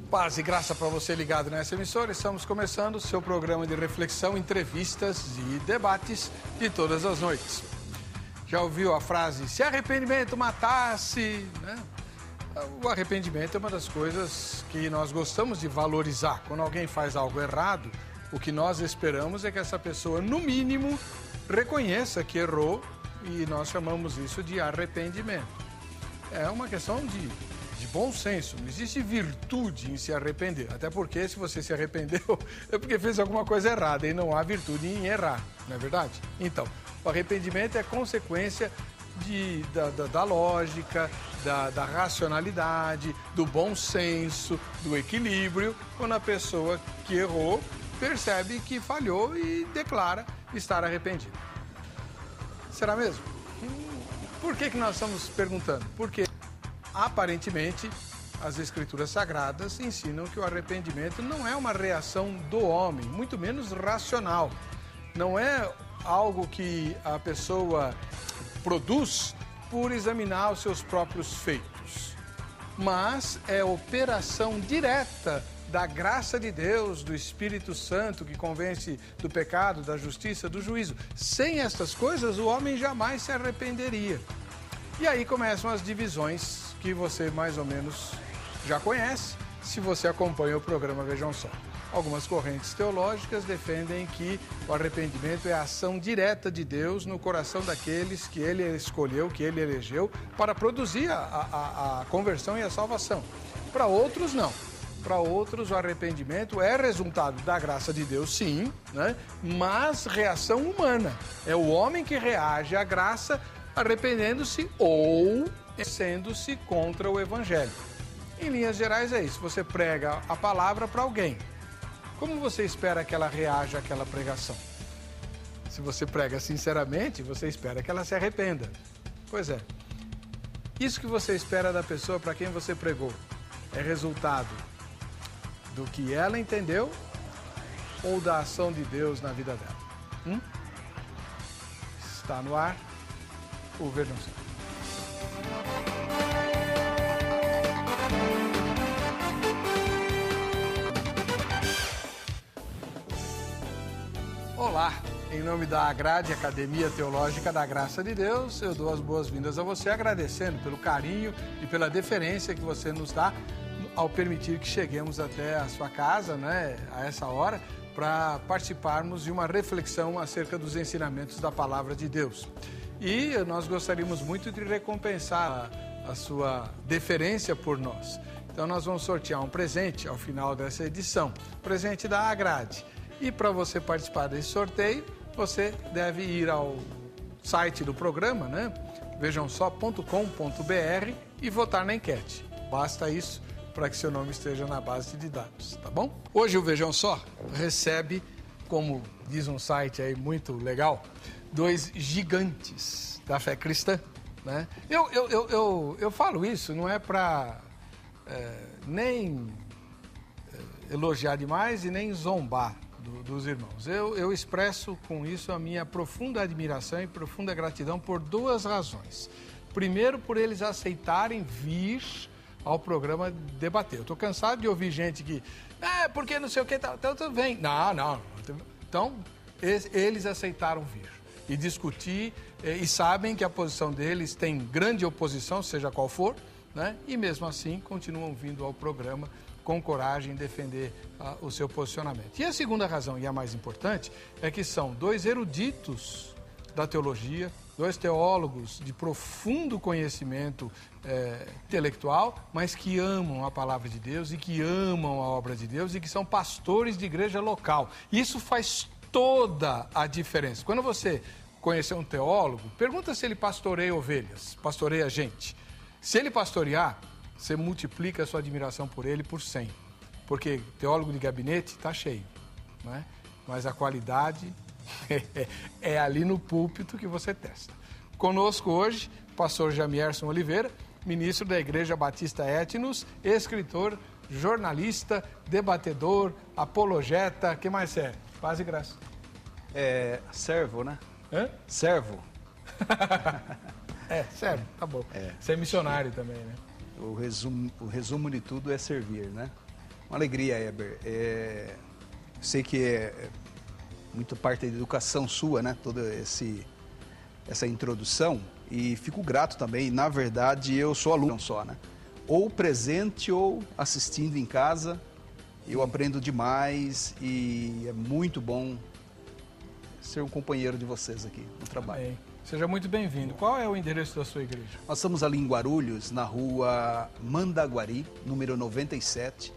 Paz e graça para você ligado nessa emissora. Estamos começando o seu programa de reflexão, entrevistas e debates de todas as noites. Já ouviu a frase, se arrependimento matasse, né? O arrependimento é uma das coisas que nós gostamos de valorizar. Quando alguém faz algo errado, o que nós esperamos é que essa pessoa, no mínimo, reconheça que errou e nós chamamos isso de arrependimento. É uma questão de bom senso, não existe virtude em se arrepender. Até porque se você se arrependeu é porque fez alguma coisa errada e não há virtude em errar, não é verdade? Então, o arrependimento é consequência da lógica, da racionalidade, do bom senso, do equilíbrio, quando a pessoa que errou percebe que falhou e declara estar arrependido. Será mesmo? Por que nós estamos perguntando? Porque aparentemente, as Escrituras Sagradas ensinam que o arrependimento não é uma reação do homem, muito menos racional. Não é algo que a pessoa produz por examinar os seus próprios feitos, mas é operação direta da graça de Deus, do Espírito Santo, que convence do pecado, da justiça, do juízo. Sem essas coisas, o homem jamais se arrependeria. E aí começam as divisões que você mais ou menos já conhece, se você acompanha o programa Vejam Só. Algumas correntes teológicas defendem que o arrependimento é a ação direta de Deus no coração daqueles que Ele escolheu, que Ele elegeu, para produzir a conversão e a salvação. Para outros, não. Para outros, o arrependimento é resultado da graça de Deus, sim, né? Mas reação humana. É o homem que reage à graça arrependendo-se ou sendo-se contra o Evangelho. Em linhas gerais é isso, você prega a palavra para alguém. Como você espera que ela reaja àquela pregação? Se você prega sinceramente, você espera que ela se arrependa. Pois é. Isso que você espera da pessoa para quem você pregou é resultado do que ela entendeu ou da ação de Deus na vida dela? Está no ar o Vejam Só. Olá, em nome da Agrade, Academia Teológica da Graça de Deus, eu dou as boas-vindas a você, agradecendo pelo carinho e pela deferência que você nos dá ao permitir que cheguemos até a sua casa, né, a essa hora, para participarmos de uma reflexão acerca dos ensinamentos da Palavra de Deus. E nós gostaríamos muito de recompensar a sua deferência por nós. Então nós vamos sortear um presente ao final dessa edição, presente da Agrade. E para você participar desse sorteio, você deve ir ao site do programa, né? vejamsó.com.br e votar na enquete. Basta isso para que seu nome esteja na base de dados, tá bom? Hoje o Vejam Só recebe, como diz um site aí muito legal, 2 gigantes da fé cristã, né? Eu falo isso, não é para nem elogiar demais e nem zombar dos irmãos. Eu expresso com isso a minha profunda admiração e profunda gratidão por 2 razões. Primeiro, por eles aceitarem vir ao programa debater. Eu estou cansado de ouvir gente que, porque não sei o que, então vem. Não. Então, eles aceitaram vir e discutir e sabem que a posição deles tem grande oposição, seja qual for, né? E mesmo assim continuam vindo ao programa com coragem em defender o seu posicionamento. E a segunda razão, e a mais importante, é que são 2 eruditos da teologia, 2 teólogos de profundo conhecimento intelectual, mas que amam a palavra de Deus e que amam a obra de Deus e que são pastores de igreja local. Isso faz toda a diferença. Quando você conhecer um teólogo, pergunta se ele pastoreia ovelhas, pastoreia gente. Se ele pastorear, você multiplica a sua admiração por ele por 100. Porque teólogo de gabinete está cheio, né? Mas a qualidade é ali no púlpito que você testa. Conosco hoje, pastor Jamierson Oliveira, ministro da Igreja Batista Etnos, escritor, jornalista, debatedor, apologeta, que mais é? Paz e graça. Servo, né? Hã? Servo. Servo, tá bom. Você é missionário também, né? O resumo de tudo é servir, né? Uma alegria, Heber. Sei que é muito parte da educação sua, né? Toda essa introdução. E fico grato também. Na verdade, eu sou aluno só, né? Ou presente ou assistindo em casa. Eu aprendo demais e é muito bom ser um companheiro de vocês aqui no trabalho. Amém. Seja muito bem-vindo. Qual é o endereço da sua igreja? Nós estamos ali em Guarulhos, na rua Mandaguari, número 97.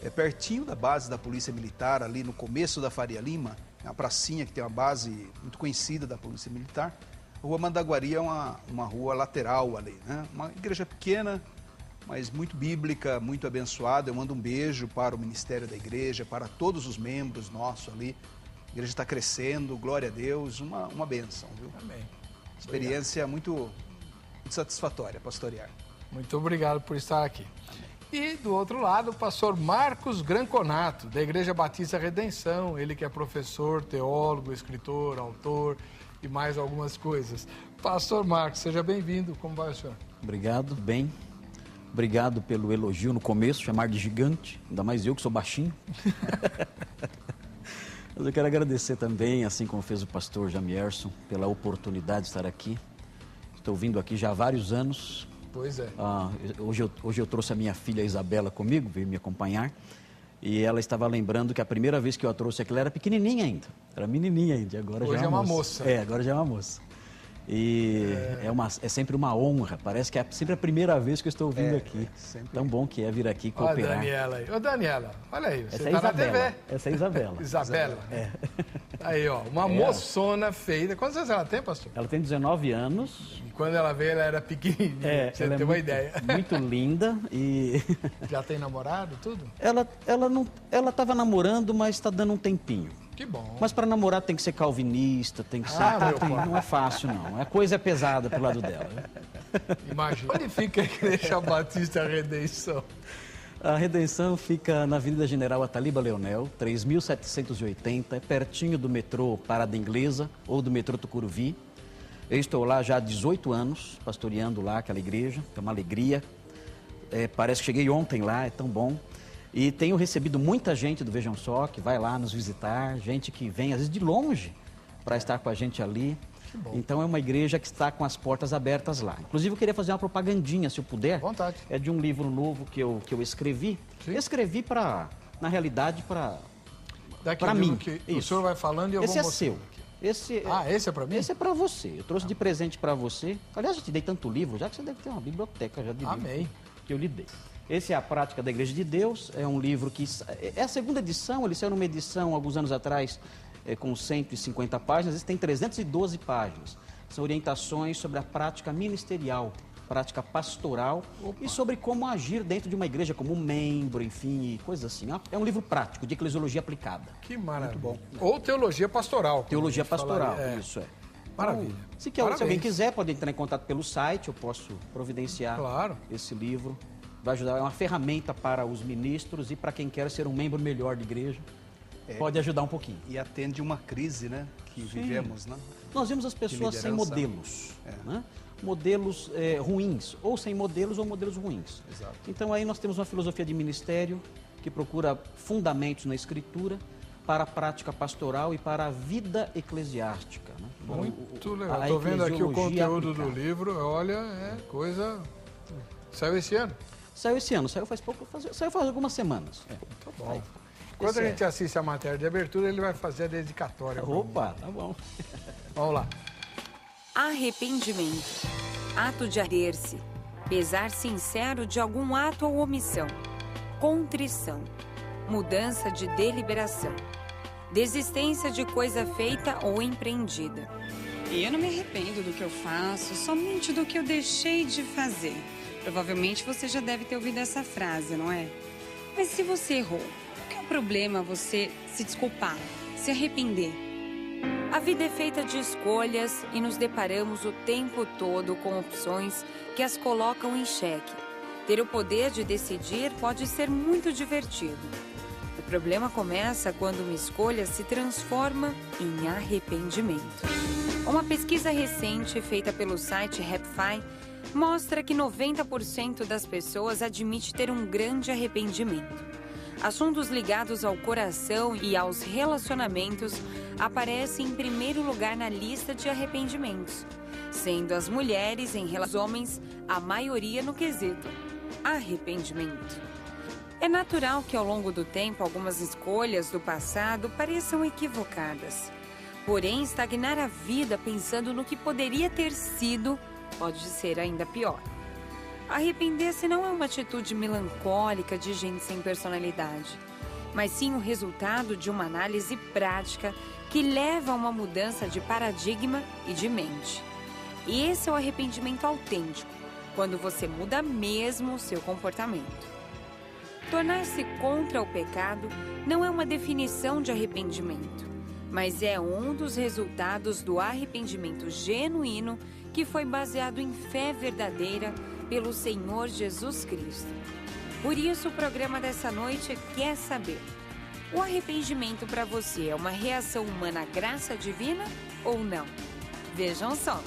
É pertinho da base da Polícia Militar, ali no começo da Faria Lima. É uma pracinha que tem uma base muito conhecida da Polícia Militar. A rua Mandaguari é uma rua lateral ali, né? Uma igreja pequena, mas muito bíblica, muito abençoada. Eu mando um beijo para o ministério da igreja, para todos os membros nossos ali. A igreja está crescendo, glória a Deus, uma bênção, viu? Amém. Experiência muito satisfatória, pastorear. Muito obrigado por estar aqui. E do outro lado, o pastor Marcos Granconato, da Igreja Batista Redenção. Ele que é professor, teólogo, escritor, autor e mais algumas coisas. Pastor Marcos, seja bem-vindo. Como vai o senhor? Obrigado, bem. Obrigado pelo elogio no começo, chamar de gigante, ainda mais eu que sou baixinho. Mas eu quero agradecer também, assim como fez o pastor Jamierson, pela oportunidade de estar aqui. Estou vindo aqui já há vários anos. Pois é. Hoje eu trouxe a minha filha Isabela comigo, veio me acompanhar. E ela estava lembrando que a primeira vez que eu a trouxe aqui, ela era pequenininha ainda. Era menininha ainda, agora hoje já é uma moça. Agora já é uma moça. E é sempre uma honra, parece que é sempre a primeira vez que eu estou vindo aqui. Tão bom que é vir aqui cooperar. Olha a Daniela aí. Ô, Daniela, olha aí, você Essa tá é na TV. Essa é a Isabela. Isabela. É. Aí, ó, uma moçona feia. Quantos anos ela tem, pastor? Ela tem 19 anos. E quando ela veio, ela era pequenininha, você tem uma ideia. Muito linda e... Já tem namorado, tudo? Ela estava namorando, mas está dando um tempinho. Que bom. Mas para namorar tem que ser calvinista, tem que ser... não é fácil, não. A coisa é pesada pro lado dela. Imagina. Onde fica a Igreja Batista Redenção? A Redenção fica na Avenida General Ataliba Leonel, 3.780, é pertinho do metrô Parada Inglesa ou do metrô Tucuruvi. Eu estou lá já há 18 anos, pastoreando lá aquela igreja, é uma alegria. Parece que cheguei ontem lá, é tão bom. E tenho recebido muita gente do Vejam Só, que vai lá nos visitar, gente que vem, às vezes, de longe, para estar com a gente ali. Então, é uma igreja que está com as portas abertas lá. Inclusive, eu queria fazer uma propagandinha, se eu puder. À vontade. É de um livro novo que eu escrevi. Sim. Escrevi na realidade, para mim. Que o senhor vai falando e eu vou mostrar. Esse é seu. Esse é para mim? Esse é para você. Eu trouxe de presente para você. Aliás, eu te dei tanto livro, já que você deve ter uma biblioteca já de livro. Amém. Que eu lhe dei. Esse é a Prática da Igreja de Deus, é um livro que... É a segunda edição, ele saiu numa edição, alguns anos atrás, com 150 páginas, esse tem 312 páginas. São orientações sobre a prática ministerial, prática pastoral e sobre como agir dentro de uma igreja como membro, enfim, coisas assim. É um livro prático, de eclesiologia aplicada. Que maravilha. Muito bom. Ou teologia pastoral. Teologia pastoral, isso é. Maravilha. Então, se alguém quiser, pode entrar em contato pelo site, eu posso providenciar esse livro. Vai ajudar, é uma ferramenta para os ministros e para quem quer ser um membro melhor de igreja. Pode ajudar um pouquinho. E atende uma crise, né, que vivemos, né? Nós vemos as pessoas sem modelos, né? Modelos ruins, ou sem modelos ou modelos ruins. Exato. Então aí nós temos uma filosofia de ministério que procura fundamentos na Escritura para a prática pastoral e para a vida eclesiástica. Né? Muito legal. Estou vendo aqui o conteúdo do livro, olha, é coisa... Saiu esse ano? Saiu esse ano, saiu faz algumas semanas. Tá bom. Quando a gente assiste a matéria de abertura, ele vai fazer a dedicatória. Opa, tá bom. Vamos lá. Arrependimento. Ato de arrepender-se. Pesar sincero de algum ato ou omissão. Contrição. Mudança de deliberação. Desistência de coisa feita ou empreendida. Eu não me arrependo do que eu faço, somente do que eu deixei de fazer. Provavelmente você já deve ter ouvido essa frase, não é? Mas se você errou, qual que é o problema você se desculpar, se arrepender? A vida é feita de escolhas e nos deparamos o tempo todo com opções que as colocam em xeque. Ter o poder de decidir pode ser muito divertido. O problema começa quando uma escolha se transforma em arrependimento. Uma pesquisa recente feita pelo site Happify mostra que 90% das pessoas admite ter um grande arrependimento. Assuntos ligados ao coração e aos relacionamentos aparecem em primeiro lugar na lista de arrependimentos, sendo as mulheres em relação aos homens a maioria no quesito arrependimento. É natural que ao longo do tempo algumas escolhas do passado pareçam equivocadas. Porém, estagnar a vida pensando no que poderia ter sido pode ser ainda pior. Arrepender-se não é uma atitude melancólica de gente sem personalidade, mas sim o resultado de uma análise prática que leva a uma mudança de paradigma e de mente. E esse é o arrependimento autêntico, quando você muda mesmo o seu comportamento. Tornar-se contra o pecado não é uma definição de arrependimento, mas é um dos resultados do arrependimento genuíno que foi baseado em fé verdadeira pelo Senhor Jesus Cristo. Por isso, o programa dessa noite quer saber: o arrependimento para você é uma reação humana à graça divina ou não? Vejam só.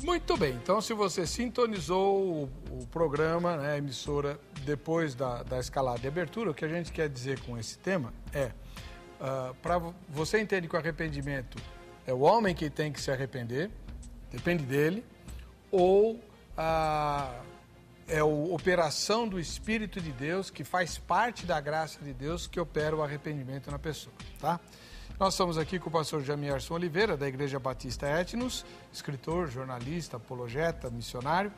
Muito bem, então se você sintonizou o programa, né, a emissora, depois da escalada de abertura, o que a gente quer dizer com esse tema é, para você entende que o arrependimento é o homem que tem que se arrepender, depende dele, ou é a operação do Espírito de Deus, que faz parte da graça de Deus, que opera o arrependimento na pessoa, tá? Nós estamos aqui com o pastor Jamierson Oliveira, da Igreja Batista Etnos, escritor, jornalista, apologeta, missionário,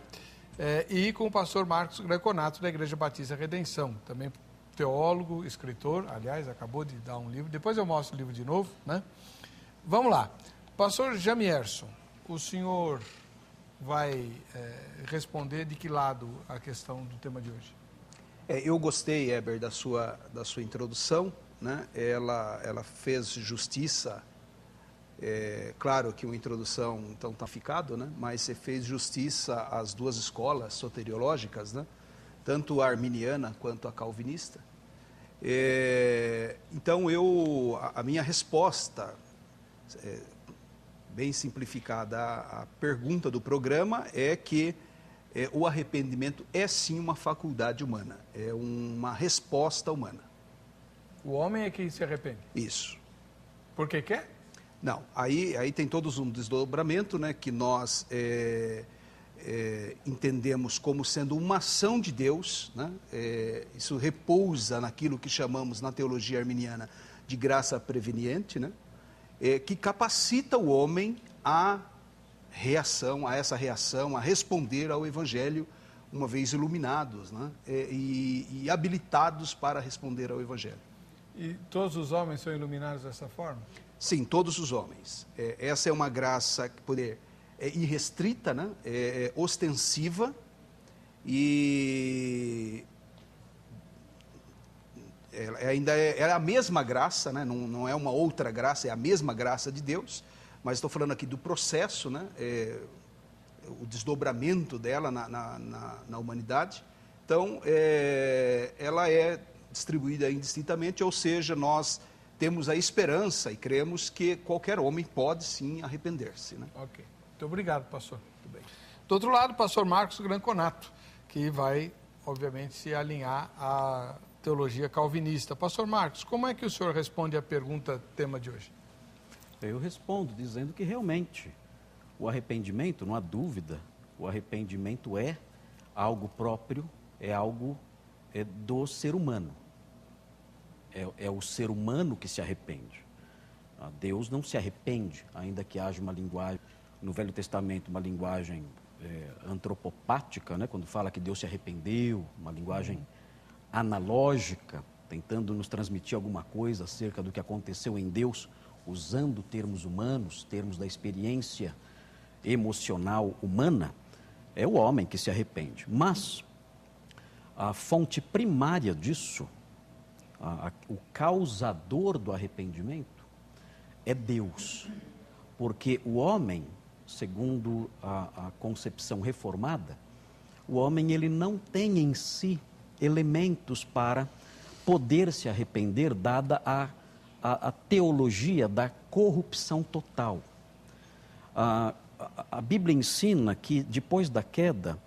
e com o pastor Marcos Greconato, da Igreja Batista Redenção, também teólogo, escritor, aliás, acabou de dar um livro, depois eu mostro o livro de novo, né? Vamos lá. Pastor Jamierson, o senhor vai responder de que lado a questão do tema de hoje? Eu gostei, Heber, da sua introdução, né? Ela fez justiça, claro que uma introdução então está ficado, né? Mas você fez justiça às duas escolas soteriológicas, né? Tanto a arminiana quanto a calvinista. Então a minha resposta, bem simplificada, a pergunta do programa é que o arrependimento é sim uma faculdade humana, é uma resposta humana. O homem é que se arrepende? Isso. Por que quer? Não, aí tem todos um desdobramento, né, que nós entendemos como sendo uma ação de Deus, né? Isso repousa naquilo que chamamos na teologia arminiana de graça preveniente, né? Que capacita o homem a essa reação, a responder ao Evangelho, uma vez iluminados, né? E habilitados para responder ao Evangelho. E todos os homens são iluminados dessa forma? Sim, todos os homens. Essa é uma graça que é irrestrita, né? Ostensiva e ainda é a mesma graça, né? Não é uma outra graça, é a mesma graça de Deus, mas estou falando aqui do processo, né? O desdobramento dela na humanidade. Então, ela é distribuída indistintamente, ou seja, nós temos a esperança e cremos que qualquer homem pode sim arrepender-se, né? Ok. Muito obrigado, pastor. Muito bem. Do outro lado, o pastor Marcos Greconato, que vai, obviamente, se alinhar à teologia calvinista. Pastor Marcos, como é que o senhor responde à pergunta tema de hoje? Eu respondo dizendo que realmente o arrependimento, não há dúvida, o arrependimento é algo próprio, é algo do ser humano. É o ser humano que se arrepende. Deus não se arrepende, ainda que haja uma linguagem, no Velho Testamento, uma linguagem antropopática, né? Quando fala que Deus se arrependeu, uma linguagem analógica, tentando nos transmitir alguma coisa acerca do que aconteceu em Deus, usando termos humanos, termos da experiência emocional humana, é o homem que se arrepende. Mas a fonte primária disso, o causador do arrependimento, é Deus. Porque o homem, segundo a concepção reformada, o homem ele não tem em si elementos para poder se arrepender, dada a teologia da corrupção total. A Bíblia ensina que depois da queda,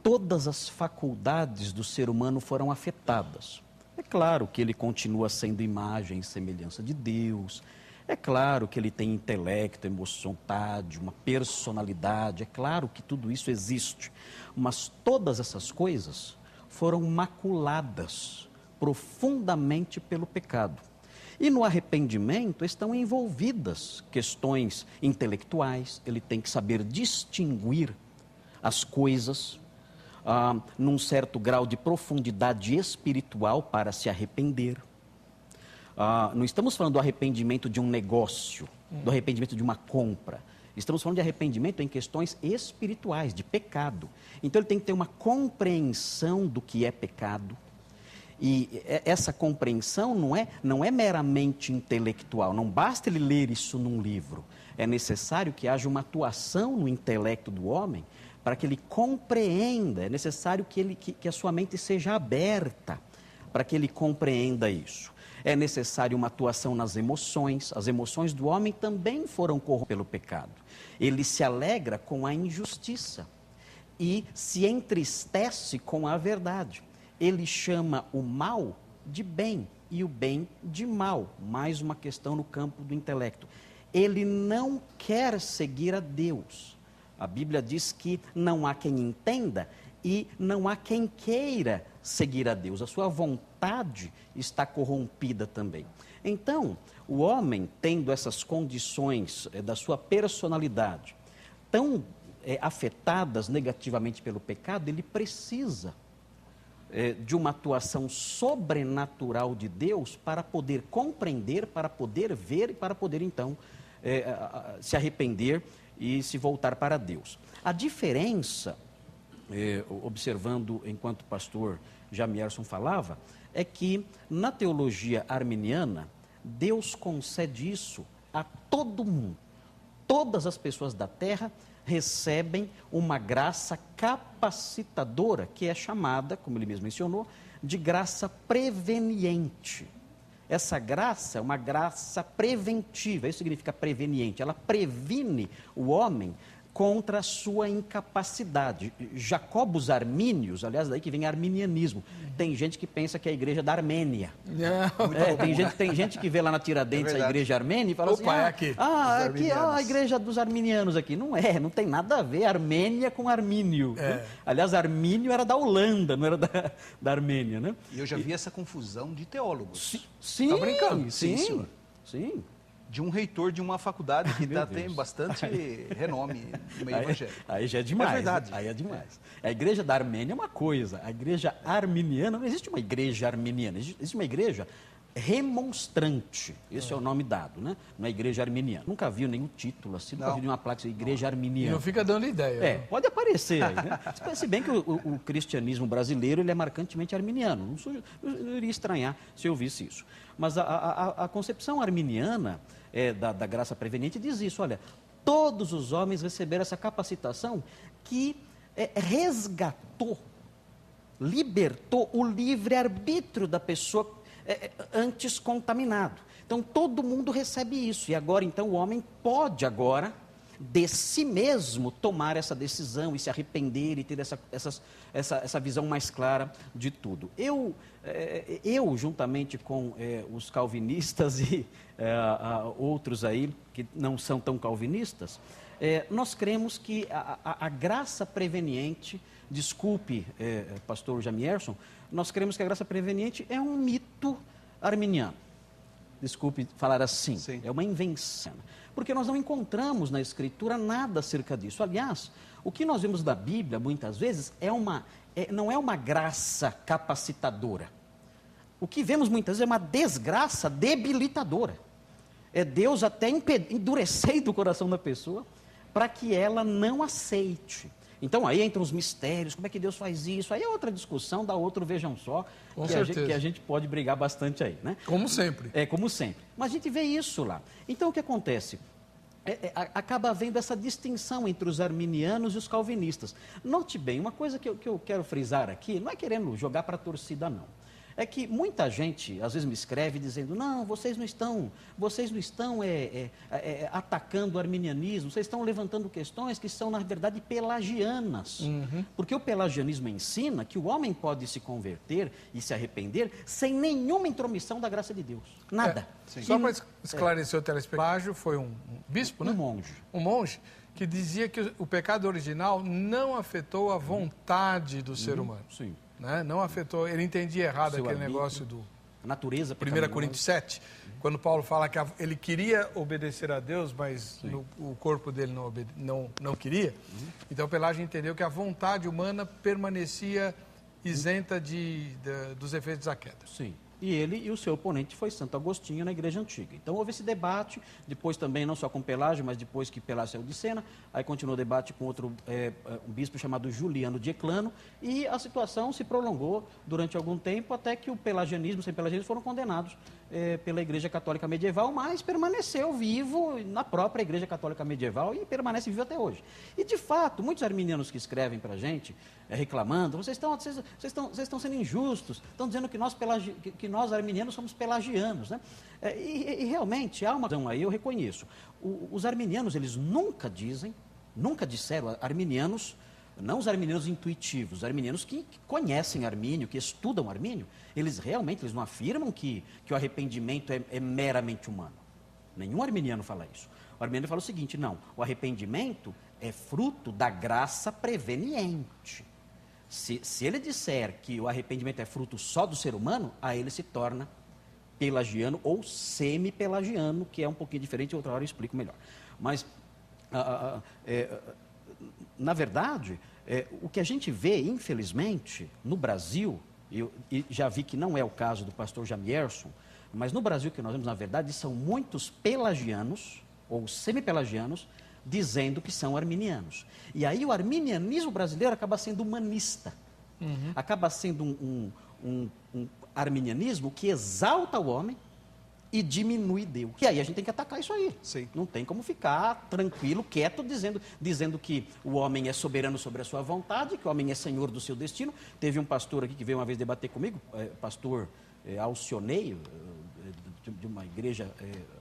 todas as faculdades do ser humano foram afetadas. É claro que ele continua sendo imagem e semelhança de Deus. É claro que ele tem intelecto, emocionalidade, uma personalidade. É claro que tudo isso existe. Mas todas essas coisas foram maculadas profundamente pelo pecado. E no arrependimento estão envolvidas questões intelectuais. Ele tem que saber distinguir as coisas num certo grau de profundidade espiritual para se arrepender. Não estamos falando do arrependimento de um negócio, do arrependimento de uma compra. Estamos falando de arrependimento em questões espirituais, de pecado. Então ele tem que ter uma compreensão do que é pecado. E essa compreensão não é meramente intelectual, não basta ele ler isso num livro. É necessário que haja uma atuação no intelecto do homem para que ele compreenda, é necessário que a sua mente seja aberta para que ele compreenda isso. É necessário uma atuação nas emoções. As emoções do homem também foram corrompidas pelo pecado. Ele se alegra com a injustiça e se entristece com a verdade. Ele chama o mal de bem e o bem de mal. Mais uma questão no campo do intelecto. Ele não quer seguir a Deus. A Bíblia diz que não há quem entenda e não há quem queira seguir a Deus. A sua vontade está corrompida também. Então, o homem, tendo essas condições da sua personalidade tão afetadas negativamente pelo pecado, ele precisa de uma atuação sobrenatural de Deus para poder compreender, para poder ver e para poder, então, se arrepender e se voltar para Deus. A diferença, observando enquanto o pastor Jamierson falava, é que na teologia arminiana, Deus concede isso a todo mundo. Todas as pessoas da terra recebem uma graça capacitadora, que é chamada, como ele mesmo mencionou, de graça preveniente. Essa graça é uma graça preventiva, isso significa preveniente. Ela previne o homem contra a sua incapacidade. Jacobos Armínios, aliás, daí que vem arminianismo. Tem gente que pensa que é a igreja da Armênia. Tem gente que vê lá na Tiradentes a igreja armênia e fala assim, aqui a igreja dos arminianos aqui. Não tem nada a ver Armênia com Armínio. Aliás, Armínio era da Holanda, não era da Armênia, né? E eu já vi essa confusão de teólogos. Sim, tá brincando? Sim. De um reitor de uma faculdade que tem bastante renome no meio evangélico. Aí já é demais. É verdade. Aí é demais. A igreja da Armênia é uma coisa, a igreja arminiana, não existe uma igreja arminiana, existe uma igreja remonstrante, esse é o nome dado, né? Na igreja arminiana. Nunca viu nenhum título assim, nunca vi nenhuma placa de igreja arminiana. E não fica dando ideia. Pode aparecer aí, né? Se bem que o cristianismo brasileiro, ele é marcantemente arminiano, não iria estranhar se eu visse isso. Mas a concepção arminiana da graça preveniente diz isso, olha, todos os homens receberam essa capacitação que resgatou, libertou o livre-arbítrio da pessoa antes contaminado. Então, todo mundo recebe isso. E agora, então, o homem pode agora, de si mesmo, tomar essa decisão e se arrepender e ter essa visão mais clara de tudo. Eu juntamente com os calvinistas e outros aí, que não são tão calvinistas, nós cremos que a graça preveniente, desculpe, pastor Jamierson, nós cremos que a graça preveniente é um mito arminiano. Desculpe falar assim, sim. É uma invenção. Porque nós não encontramos na Escritura nada acerca disso. Aliás, o que nós vemos da Bíblia, muitas vezes, não é uma graça capacitadora. O que vemos muitas vezes é uma desgraça debilitadora. É Deus até endurecendo o coração da pessoa para que ela não aceite. Então, aí entram os mistérios, como é que Deus faz isso? Aí é outra discussão, dá outro vejam só, que a gente pode brigar bastante aí, né? Como sempre. Como sempre. Mas a gente vê isso lá. Então, o que acontece? Acaba havendo essa distinção entre os arminianos e os calvinistas. Note bem, uma coisa que eu quero frisar aqui, não é querendo jogar para a torcida, não. é que muita gente, às vezes, me escreve dizendo, não, vocês não estão atacando o arminianismo, vocês estão levantando questões que são, na verdade, pelagianas. Porque o pelagianismo ensina que o homem pode se converter e se arrepender sem nenhuma intromissão da graça de Deus. Nada. Só para esclarecer o telespectador, foi um bispo, né? Um monge, que dizia que o pecado original não afetou a vontade do ser humano. Sim. Né? Não afetou, ele entendia errado aquele negócio do... A natureza 1 Coríntios 7, quando Paulo fala que ele queria obedecer a Deus, mas o corpo dele não queria. Então Pelágio entendeu que a vontade humana permanecia isenta dos efeitos da queda. Sim. E ele e o seu oponente foi Santo Agostinho na Igreja Antiga. Então houve esse debate, depois também não só com Pelágio, mas depois que Pelágio saiu de cena, aí continuou o debate com outro um bispo chamado Juliano de Eclano, e a situação se prolongou durante algum tempo, até que o pelagianismo, sem pelagianismo, foram condenados pela Igreja Católica Medieval, mas permaneceu vivo na própria Igreja Católica Medieval e permanece vivo até hoje. E, de fato, muitos arminianos que escrevem para a gente, reclamando, vocês estão sendo injustos, estão dizendo que nós arminianos somos pelagianos, né? E realmente há uma razão aí, eu reconheço. Os arminianos, eles nunca disseram, arminianos, não os arminianos intuitivos, os arminianos que conhecem Armínio, que estudam Armínio, eles não afirmam que o arrependimento é meramente humano. Nenhum arminiano fala isso. O arminiano fala o seguinte, não, o arrependimento é fruto da graça preveniente. Se ele disser que o arrependimento é fruto só do ser humano, aí ele se torna pelagiano ou semi-pelagiano, que é um pouquinho diferente, outra hora eu explico melhor. Mas, na verdade, o que a gente vê, infelizmente, no Brasil, e já vi que não é o caso do pastor Jamierson, mas no Brasil que nós vemos, na verdade, são muitos pelagianos, ou semi-pelagianos, dizendo que são arminianos. E aí o arminianismo brasileiro acaba sendo humanista. Acaba sendo um arminianismo que exalta o homem e diminui Deus. E aí a gente tem que atacar isso aí. Sim. Não tem como ficar tranquilo, quieto, dizendo que o homem é soberano sobre a sua vontade, que o homem é senhor do seu destino. Teve um pastor aqui que veio uma vez debater comigo, pastor Alcionei, de uma igreja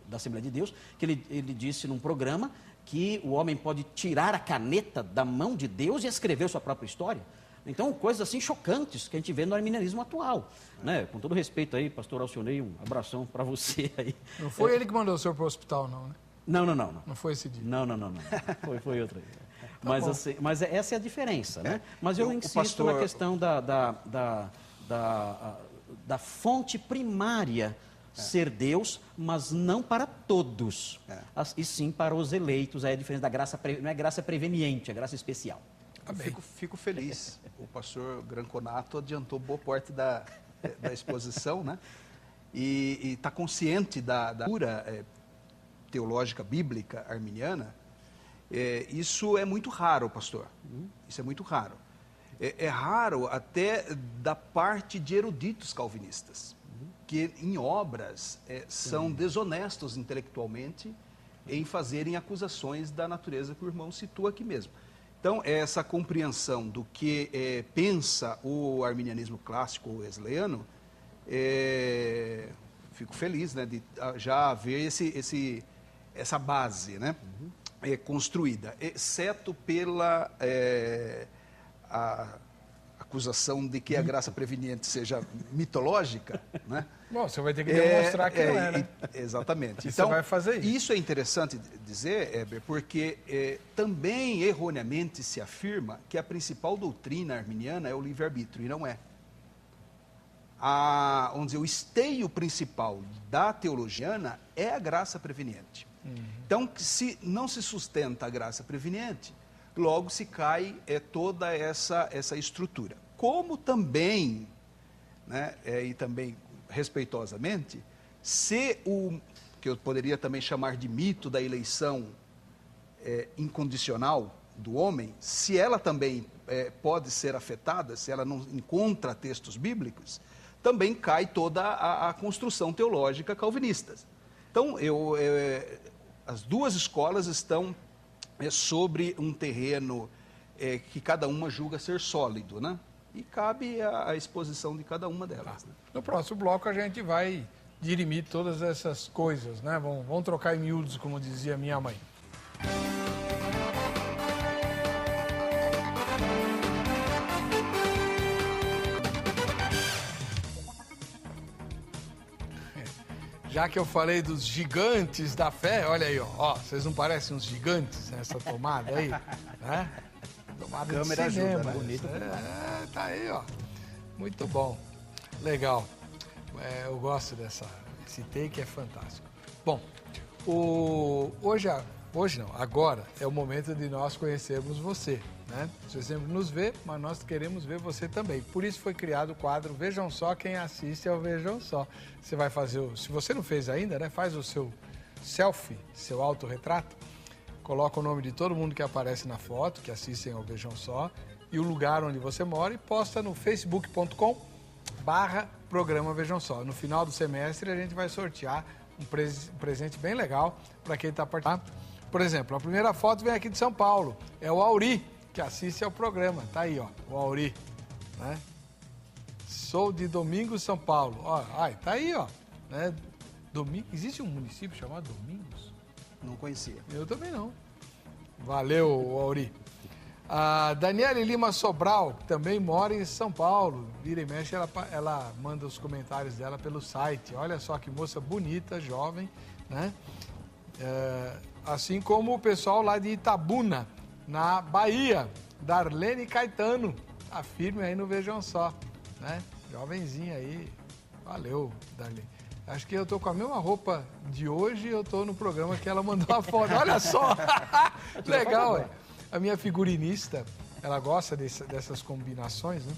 da Assembleia de Deus, que ele disse num programa que o homem pode tirar a caneta da mão de Deus e escrever sua própria história. Então, coisas assim chocantes que a gente vê no arminianismo atual. Né? Com todo respeito aí, pastor Alcionei, um abração para você aí. Não foi ele que mandou o senhor para o hospital, não, né? Não. Não foi esse dia? Não. Foi outro aí. Mas essa é a diferença, né? Mas eu insisto na questão da fonte primária ser Deus, mas não para todos, e sim para os eleitos. Aí a diferença da graça, não é graça preveniente, é graça especial. Fico feliz. O pastor Granconato adiantou boa parte da exposição, né? E está consciente da cura teológica bíblica arminiana. Isso é muito raro, pastor. Isso é muito raro. É raro até da parte de eruditos calvinistas, que em obras são desonestos intelectualmente em fazerem acusações da natureza que o irmão citou aqui mesmo. Então, essa compreensão do que pensa o arminianismo clássico ou wesleyano, fico feliz, né, de já haver essa base, né, construída, exceto pela a acusação de que a graça preveniente seja mitológica, né? Bom, você vai ter que demonstrar que não é, né? Exatamente. E então, você vai fazer isso. Isso é interessante dizer, Heber, porque também erroneamente se afirma que a principal doutrina arminiana é o livre-arbítrio, e não é. Vamos dizer, o esteio principal da teologiana é a graça preveniente. Então, se não se sustenta a graça preveniente, logo se cai toda essa estrutura. Como também, né, e também respeitosamente, se o que eu poderia também chamar de mito da eleição incondicional do homem, se ela também pode ser afetada, se ela não encontra textos bíblicos, também cai toda a construção teológica calvinista. Então, as duas escolas estão sobre um terreno que cada uma julga ser sólido, né? e cabe a exposição de cada uma delas. Né? No próximo bloco a gente vai dirimir todas essas coisas, né? Vamos trocar em miúdos, como dizia minha mãe. Já que eu falei dos gigantes da fé, olha aí, ó, vocês não parecem uns gigantes nessa tomada aí? Né? Tomada de Câmera cinema. ajuda, né? Bonito. Tá aí, ó. Muito bom. Legal. Eu gosto esse take, é fantástico. Bom, hoje não, agora é o momento de nós conhecermos você, né? Você sempre nos vê, mas nós queremos ver você também. Por isso foi criado o quadro Vejam Só, quem assiste ao Vejam Só. Você vai fazer, se você não fez ainda, né? Faz o seu selfie, seu autorretrato, coloca o nome de todo mundo que aparece na foto, que assistem ao Vejam Só, e o lugar onde você mora e posta no facebook.com/programa Vejam Só. No final do semestre a gente vai sortear um presente bem legal para quem está participando. Por exemplo, a primeira foto vem aqui de São Paulo, é o Auri, que assiste ao programa. Tá aí, ó, o Auri, né? Sou de Domingos, São Paulo. Ó, tá aí, ó, né? Existe um município chamado Domingos? Não conhecia. Eu também não. Valeu, Auri. A Daniele Lima Sobral, que também mora em São Paulo. Vira e mexe, ela manda os comentários dela pelo site. Olha só que moça bonita, jovem, né? Assim como o pessoal lá de Itabuna, na Bahia, Darlene Caetano, tá firme aí no Vejam Só, né? Jovenzinha aí, valeu, Darlene. Acho que eu tô com a mesma roupa de hoje e eu tô no programa que ela mandou a foto, olha só, legal, é. A minha figurinista, ela gosta dessas combinações, né?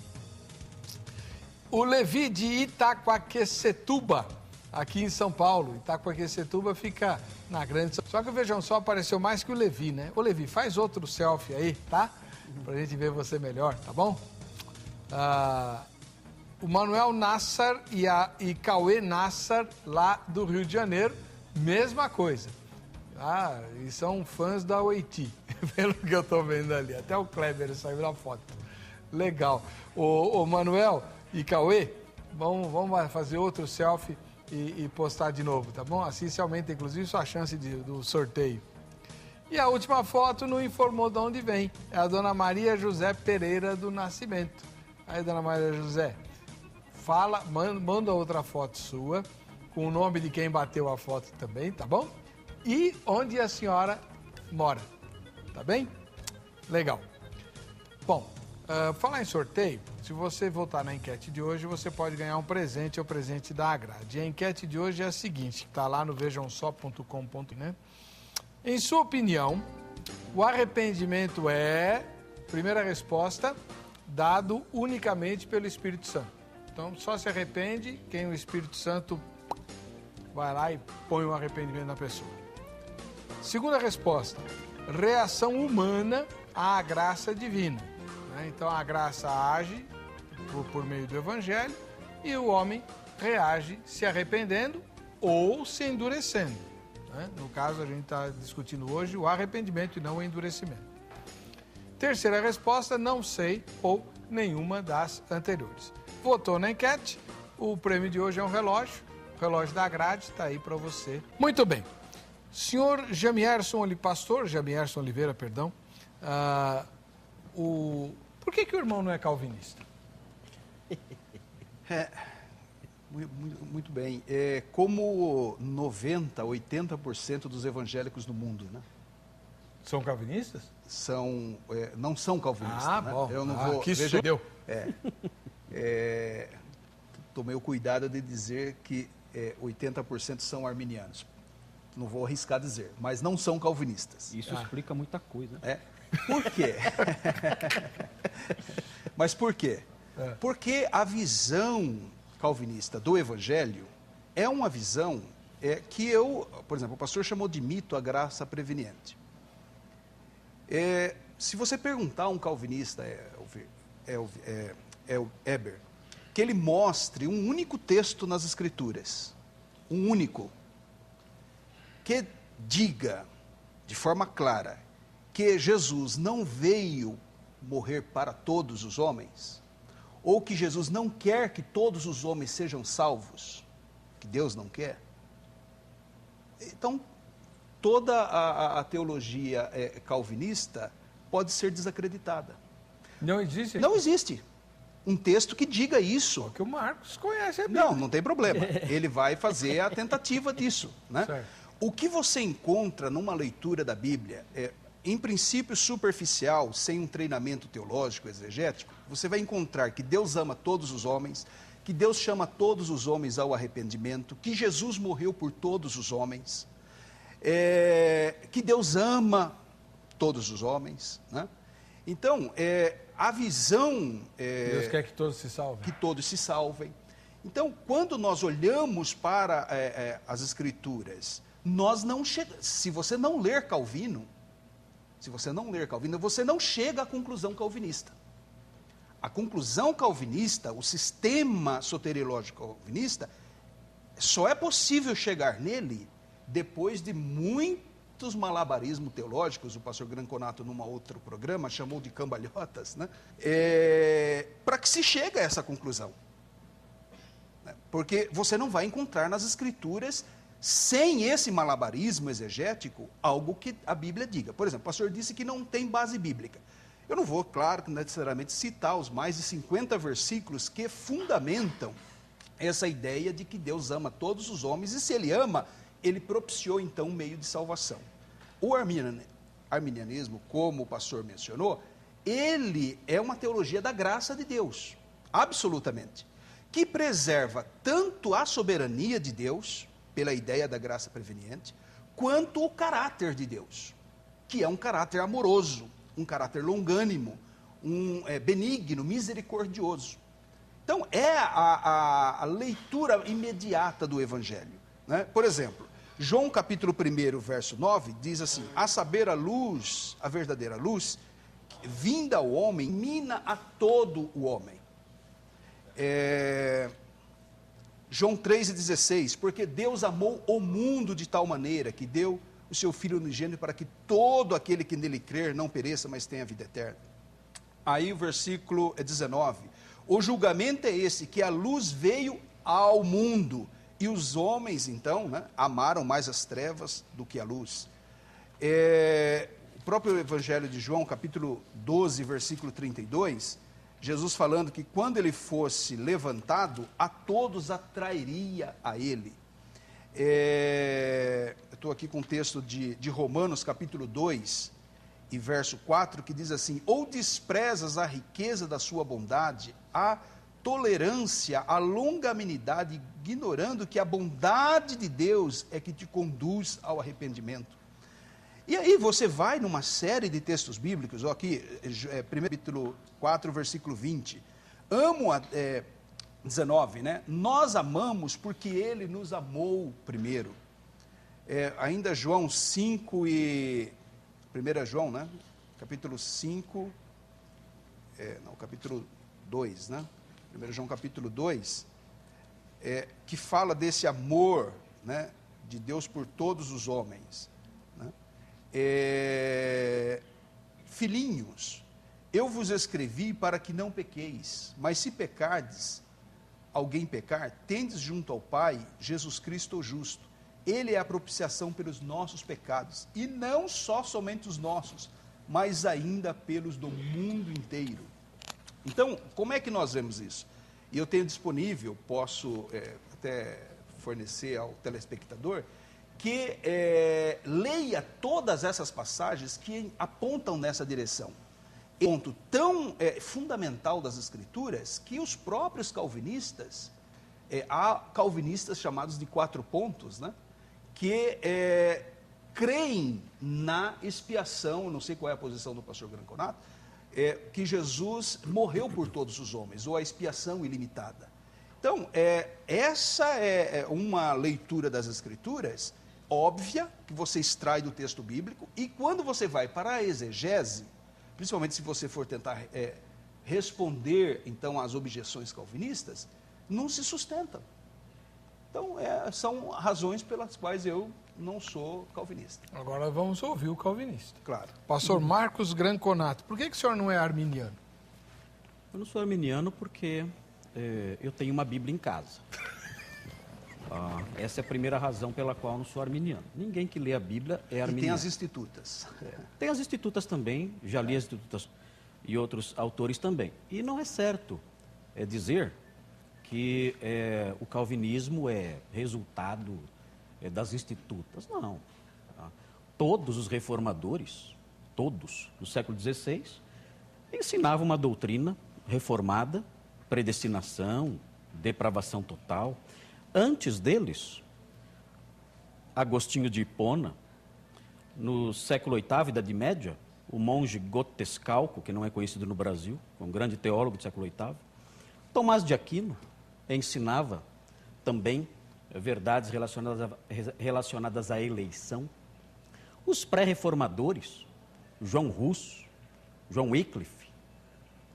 O Levi de Itaquaquecetuba, aqui em São Paulo. Itaquaquecetuba fica na grande... Só que o Vejam Só apareceu mais que o Levi, né? Ô, Levi, faz outro selfie aí, tá? Pra gente ver você melhor, tá bom? O Manuel Nassar e Cauê Nassar, lá do Rio de Janeiro, mesma coisa. E são fãs da Oiti, pelo que eu tô vendo ali. Até o Kleber saiu na foto. Legal. O Manuel e Cauê, vamos fazer outro selfie e postar de novo, tá bom? Assim se aumenta, inclusive, sua chance do sorteio. E a última foto não informou de onde vem. É a dona Maria José Pereira do Nascimento. Aí, dona Maria José, manda outra foto sua, com o nome de quem bateu a foto também, tá bom? E onde a senhora mora, tá bem? Legal. Bom, falar em sorteio, se você votar na enquete de hoje, você pode ganhar um presente, é o presente da Agrade. E a enquete de hoje é a seguinte, que está lá no vejamsó.com.br, né? Em sua opinião, o arrependimento é, primeira resposta, dado unicamente pelo Espírito Santo. Então, só se arrepende quem o Espírito Santo vai lá e põe o arrependimento na pessoa. Segunda resposta, reação humana à graça divina. Né? Então, a graça age por meio do Evangelho e o homem reage se arrependendo ou se endurecendo. Né? No caso, a gente está discutindo hoje o arrependimento e não o endurecimento. Terceira resposta, não sei ou nenhuma das anteriores. Votou na enquete, o prêmio de hoje é um relógio. O relógio da Grade está aí para você. Muito bem. Senhor pastor Jamierson Oliveira, perdão, por que o irmão não é calvinista? Muito bem. Como 90%, 80% dos evangélicos do mundo, né? São calvinistas? Não são calvinistas. Ah, né? bom. Eu não vou. Que Veja, deu. Tomei o cuidado de dizer que 80% são arminianos. Não vou arriscar dizer, mas não são calvinistas. Isso explica muita coisa. Por quê? Mas por quê? Porque a visão calvinista do Evangelho é uma visão que por exemplo, o pastor chamou de mito a graça preveniente. Se você perguntar a um calvinista, Eber, que ele mostre um único texto nas Escrituras, um único, que diga de forma clara que Jesus não veio morrer para todos os homens, ou que Jesus não quer que todos os homens sejam salvos, que Deus não quer, então toda a teologia calvinista pode ser desacreditada. Não existe? Não existe um texto que diga isso. Porque o Marcos conhece a Bíblia. Não tem problema. Ele vai fazer a tentativa disso, né? Certo. O que você encontra numa leitura da Bíblia, em princípio superficial, sem um treinamento teológico, exegético, você vai encontrar que Deus ama todos os homens, que Deus chama todos os homens ao arrependimento, que Jesus morreu por todos os homens, que Deus ama todos os homens, né? Então, a visão... Deus quer que todos se salvem. Que todos se salvem. Então, quando nós olhamos para as Escrituras, nós não chegamos... Se você não ler Calvino, você não chega à conclusão calvinista. A conclusão calvinista, o sistema soteriológico calvinista, só é possível chegar nele depois de muitos malabarismos teológicos. O pastor Granconato, num outro programa, chamou de cambalhotas, né? Para que se chegue a essa conclusão. Porque você não vai encontrar nas Escrituras, sem esse malabarismo exegético, algo que a Bíblia diga. Por exemplo, o pastor disse que não tem base bíblica. Eu não vou, claro, necessariamente citar os mais de 50 versículos que fundamentam essa ideia de que Deus ama todos os homens, e se Ele ama, Ele propiciou então um meio de salvação. O arminianismo, como o pastor mencionou, ele é uma teologia da graça de Deus, absolutamente, que preserva tanto a soberania de Deus, pela ideia da graça preveniente, quanto o caráter de Deus, que é um caráter amoroso, um caráter longânimo, benigno, misericordioso. Então, é a leitura imediata do Evangelho, né? Por exemplo, João capítulo 1, verso 9, diz assim: a saber a luz, a verdadeira luz, vinda ao homem, ilumina a todo o homem. João 3,16, porque Deus amou o mundo de tal maneira que deu o seu Filho unigênito para que todo aquele que nele crer não pereça, mas tenha vida eterna. Aí o versículo 19, o julgamento é esse, que a luz veio ao mundo, e os homens, então, né, amaram mais as trevas do que a luz. O próprio Evangelho de João, capítulo 12, versículo 32, Jesus falando que quando ele fosse levantado, a todos atrairia a ele. Eu estou aqui com o texto de Romanos, capítulo 2, e verso 4, que diz assim: ou desprezas a riqueza da sua bondade, a tolerância, a longanimidade, ignorando que a bondade de Deus é que te conduz ao arrependimento. E aí você vai numa série de textos bíblicos, ó, aqui, 1 capítulo 4, versículo 20, 19, né? Nós amamos porque Ele nos amou primeiro. Ainda João 5 e... 1 João, né? Capítulo 5, capítulo 2, né? 1 João capítulo 2, que fala desse amor, né, de Deus por todos os homens, né? Filhinhos, eu vos escrevi para que não pequeis, mas se pecardes, alguém pecar, tendes junto ao Pai Jesus Cristo o justo. Ele é a propiciação pelos nossos pecados, e não somente os nossos, mas ainda pelos do mundo inteiro. Então, como é que nós vemos isso? E eu tenho disponível, posso até fornecer ao telespectador, que leia todas essas passagens que apontam nessa direção. Ponto tão fundamental das Escrituras, que os próprios calvinistas, há calvinistas chamados de 4 pontos, né, que creem na expiação, não sei qual é a posição do pastor Granconato, que Jesus morreu por todos os homens, ou a expiação ilimitada. Então, essa é uma leitura das Escrituras óbvia, que você extrai do texto bíblico, e quando você vai para a exegese, principalmente se você for tentar responder, então, às objeções calvinistas, não se sustenta. Então, são razões pelas quais eu não sou calvinista. Agora vamos ouvir o calvinista. Claro. Pastor Marcos Granconato, por que o senhor não é arminiano? Eu não sou arminiano porque eu tenho uma Bíblia em casa. Essa é a primeira razão pela qual eu não sou arminiano. Ninguém que lê a Bíblia é arminiano. E tem as institutas. Tem as institutas também, já li as institutas e outros autores também. E não é certo dizer que o calvinismo é resultado das institutas. Não. Todos os reformadores, todos, no século XVI, ensinavam uma doutrina reformada, predestinação, depravação total. Antes deles, Agostinho de Hipona, no século VIII, Idade Média, o monge Gotescalco, que não é conhecido no Brasil, um grande teólogo do século VIII, Tomás de Aquino ensinava também verdades relacionadas à eleição. Os pré-reformadores, João Hus, João Wycliffe,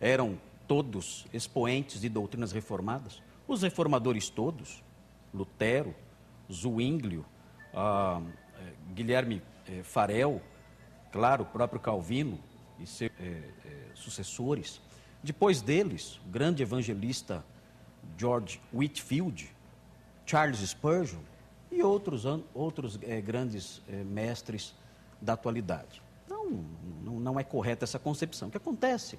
eram todos expoentes de doutrinas reformadas. Os reformadores todos, Lutero, Zwinglio, Guilherme Farel, claro, o próprio Calvino e seus sucessores. Depois deles, o grande evangelista George Whitefield, Charles Spurgeon e outros grandes mestres da atualidade. Não é correta essa concepção. O que acontece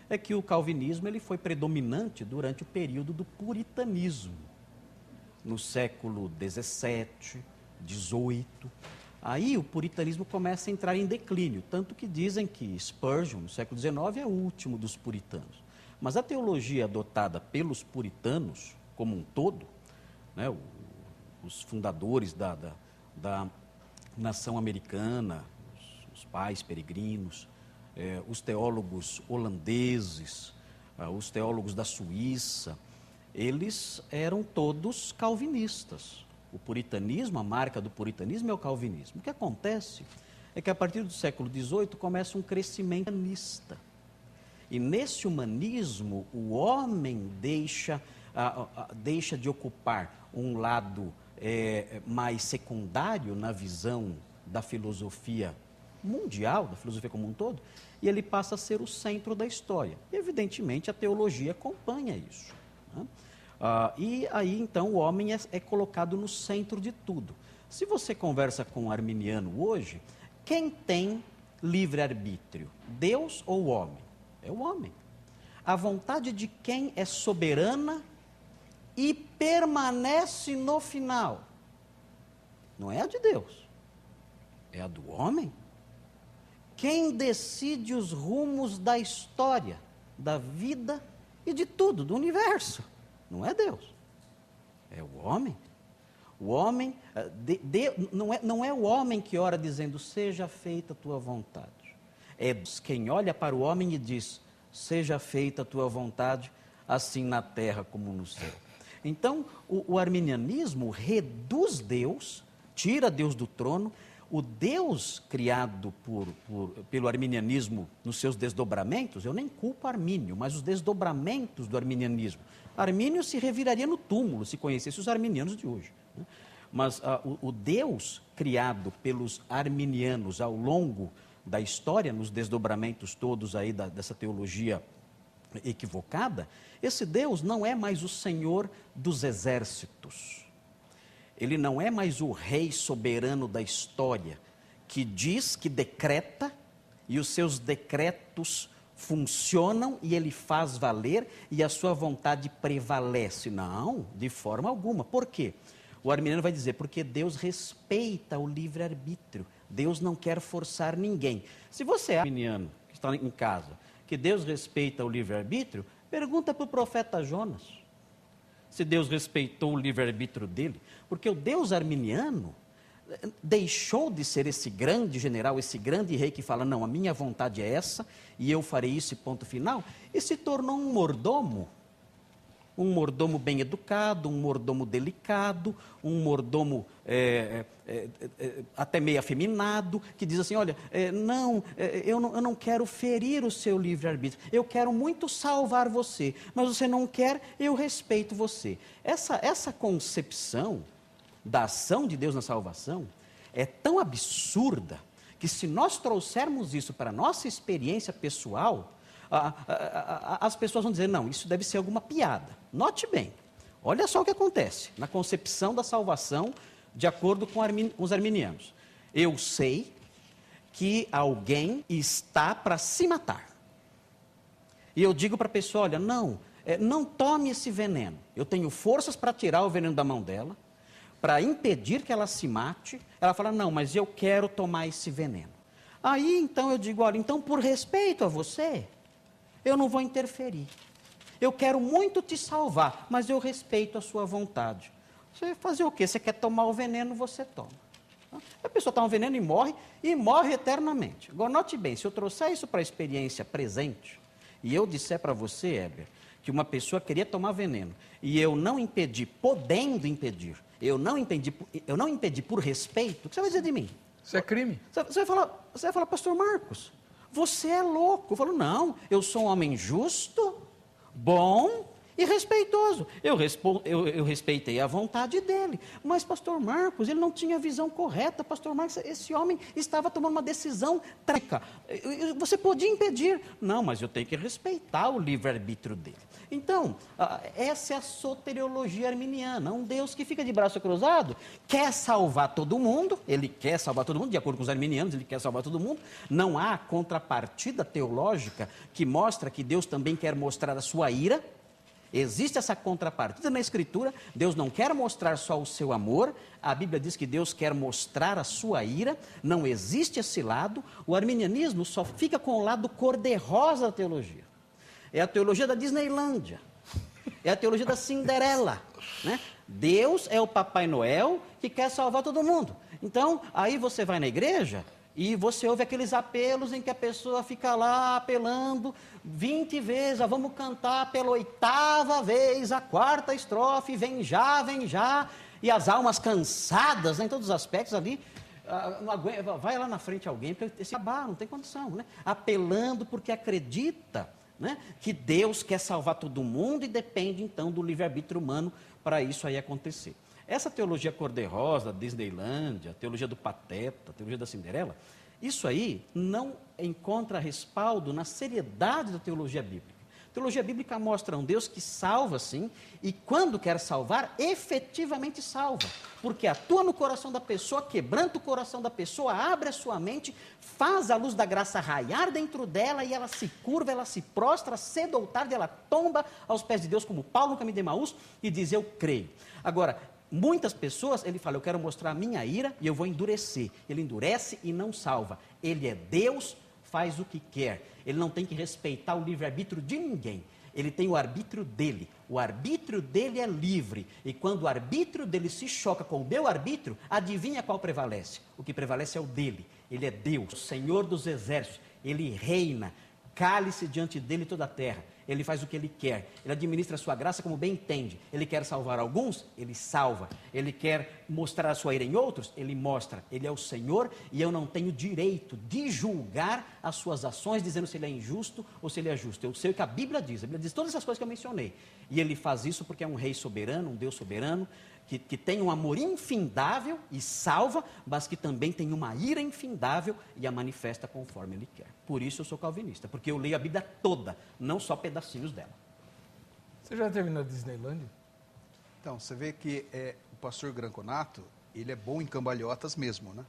é que o calvinismo ele foi predominante durante o período do puritanismo, no século XVII, XVIII. Aí o puritanismo começa a entrar em declínio, tanto que dizem que Spurgeon, no século XIX, é o último dos puritanos. Mas a teologia adotada pelos puritanos, como um todo, né, os fundadores da nação americana, os pais peregrinos, os teólogos holandeses, os teólogos da Suíça, eles eram todos calvinistas. O puritanismo, a marca do puritanismo é o calvinismo. O que acontece é que a partir do século XVIII começa um crescimento humanista. E nesse humanismo o homem deixa de ocupar um lado mais secundário na visão da filosofia mundial, da filosofia como um todo, e ele passa a ser o centro da história. E, evidentemente, a teologia acompanha isso, né? E aí, então, o homem é colocado no centro de tudo. Se você conversa com um arminiano hoje, quem tem livre-arbítrio? Deus ou o homem? É o homem. A vontade de quem é soberana e permanece no final? Não é a de Deus, é a do homem. Quem decide os rumos da história, da vida e de tudo, do universo? Não é Deus, é o homem. O homem, não é o homem que ora dizendo, seja feita a tua vontade. É quem olha para o homem e diz, seja feita a tua vontade, assim na terra como no céu. Então, o arminianismo reduz Deus, tira Deus do trono. O Deus criado pelo arminianismo nos seus desdobramentos, eu nem culpo Armínio, mas os desdobramentos do arminianismo. Armínio se reviraria no túmulo se conhecesse os arminianos de hoje, né? Mas o Deus criado pelos arminianos ao longo da história, nos desdobramentos todos aí dessa teologia equivocada, esse Deus não é mais o Senhor dos exércitos. Ele não é mais o rei soberano da história, que diz, que decreta, e os seus decretos funcionam e ele faz valer e a sua vontade prevalece. Não, de forma alguma. Por quê? O arminiano vai dizer, porque Deus respeita o livre-arbítrio. Deus não quer forçar ninguém. Se você é arminiano, que está em casa, que Deus respeita o livre-arbítrio, pergunta para o profeta Jonas se Deus respeitou o livre-arbítrio dele. Porque o Deus arminiano deixou de ser esse grande general, esse grande rei que fala, não, a minha vontade é essa, e eu farei isso e ponto final, e se tornou um mordomo bem educado, um mordomo delicado, um mordomo até meio afeminado, que diz assim, olha, eu não quero ferir o seu livre-arbítrio, eu quero muito salvar você, mas você não quer, eu respeito você. Essa concepção da ação de Deus na salvação é tão absurda que se nós trouxermos isso para a nossa experiência pessoal, as pessoas vão dizer, não, isso deve ser alguma piada. Note bem, olha só o que acontece na concepção da salvação de acordo com os arminianos. Eu sei que alguém está para se matar. E eu digo para a pessoa, olha, não tome esse veneno. Eu tenho forças para tirar o veneno da mão dela, para impedir que ela se mate. Ela fala, não, mas eu quero tomar esse veneno. Aí, então, eu digo, olha, então, por respeito a você, eu não vou interferir. Eu quero muito te salvar, mas eu respeito a sua vontade. Você vai fazer o quê? Você quer tomar o veneno, você toma. A pessoa toma o veneno e morre eternamente. Agora, note bem, se eu trouxer isso para a experiência presente, e eu disser para você, Heber, que uma pessoa queria tomar veneno, e eu não impedi, podendo impedir, eu não impedi por respeito, o que você vai dizer de mim? Isso é crime. Você vai falar, pastor Marcos, você é louco. Eu falo, não, eu sou um homem justo, bom e respeitoso. Eu respeitei a vontade dele. Mas, pastor Marcos, ele não tinha a visão correta. Pastor Marcos, esse homem estava tomando uma decisão trágica. Você podia impedir. Não, mas eu tenho que respeitar o livre-arbítrio dele. Então, essa é a soteriologia arminiana. Um Deus que fica de braço cruzado, quer salvar todo mundo, ele quer salvar todo mundo, de acordo com os arminianos, ele quer salvar todo mundo. Não há contrapartida teológica que mostra que Deus também quer mostrar a sua ira. Existe essa contrapartida na Escritura. Deus não quer mostrar só o seu amor. A Bíblia diz que Deus quer mostrar a sua ira. Não existe esse lado. O arminianismo só fica com o lado cor-de-rosa da teologia. É a teologia da Disneylândia. É a teologia da Cinderela. Né? Deus é o Papai Noel que quer salvar todo mundo. Então, aí você vai na igreja e você ouve aqueles apelos em que a pessoa fica lá apelando 20 vezes, vamos cantar pela 8ª vez, a 4ª estrofe, vem já, e as almas cansadas, né, em todos os aspectos ali, vai lá na frente alguém, porque esse acabar, não tem condição, né? Apelando porque acredita, né, que Deus quer salvar todo mundo e depende então do livre-arbítrio humano para isso aí acontecer. Essa teologia cor-de-rosa, da Disneylândia, a teologia do Pateta, a teologia da Cinderela, isso aí não encontra respaldo na seriedade da teologia bíblica. A teologia bíblica mostra um Deus que salva, sim, e quando quer salvar, efetivamente salva. Porque atua no coração da pessoa, quebranta o coração da pessoa, abre a sua mente, faz a luz da graça raiar dentro dela e ela se curva, ela se prostra, cedo ou tarde ela tomba aos pés de Deus, como Paulo no caminho de Emaús, e diz, eu creio. Agora, muitas pessoas, ele fala, eu quero mostrar a minha ira e eu vou endurecer. Ele endurece e não salva. Ele é Deus, faz o que quer. Ele não tem que respeitar o livre-arbítrio de ninguém. Ele tem o arbítrio dele. O arbítrio dele é livre. E quando o arbítrio dele se choca com o meu arbítrio, adivinha qual prevalece? O que prevalece é o dele. Ele é Deus, o Senhor dos exércitos. Ele reina. Cale-se diante dele toda a terra. Ele faz o que ele quer. Ele administra a sua graça como bem entende. Ele quer salvar alguns, ele salva. Ele quer mostrar a sua ira em outros, ele mostra. Ele é o Senhor e eu não tenho direito de julgar as suas ações, dizendo se ele é injusto ou se ele é justo. Eu sei o que a Bíblia diz. A Bíblia diz todas essas coisas que eu mencionei. E ele faz isso porque é um rei soberano, um Deus soberano, que tem um amor infindável e salva, mas que também tem uma ira infindável e a manifesta conforme ele quer. Por isso eu sou calvinista, porque eu leio a Bíblia toda, não só pedacinhos dela. Você já terminou a Disneylândia? Então, você vê que o pastor Granconato, ele é bom em cambalhotas mesmo, né?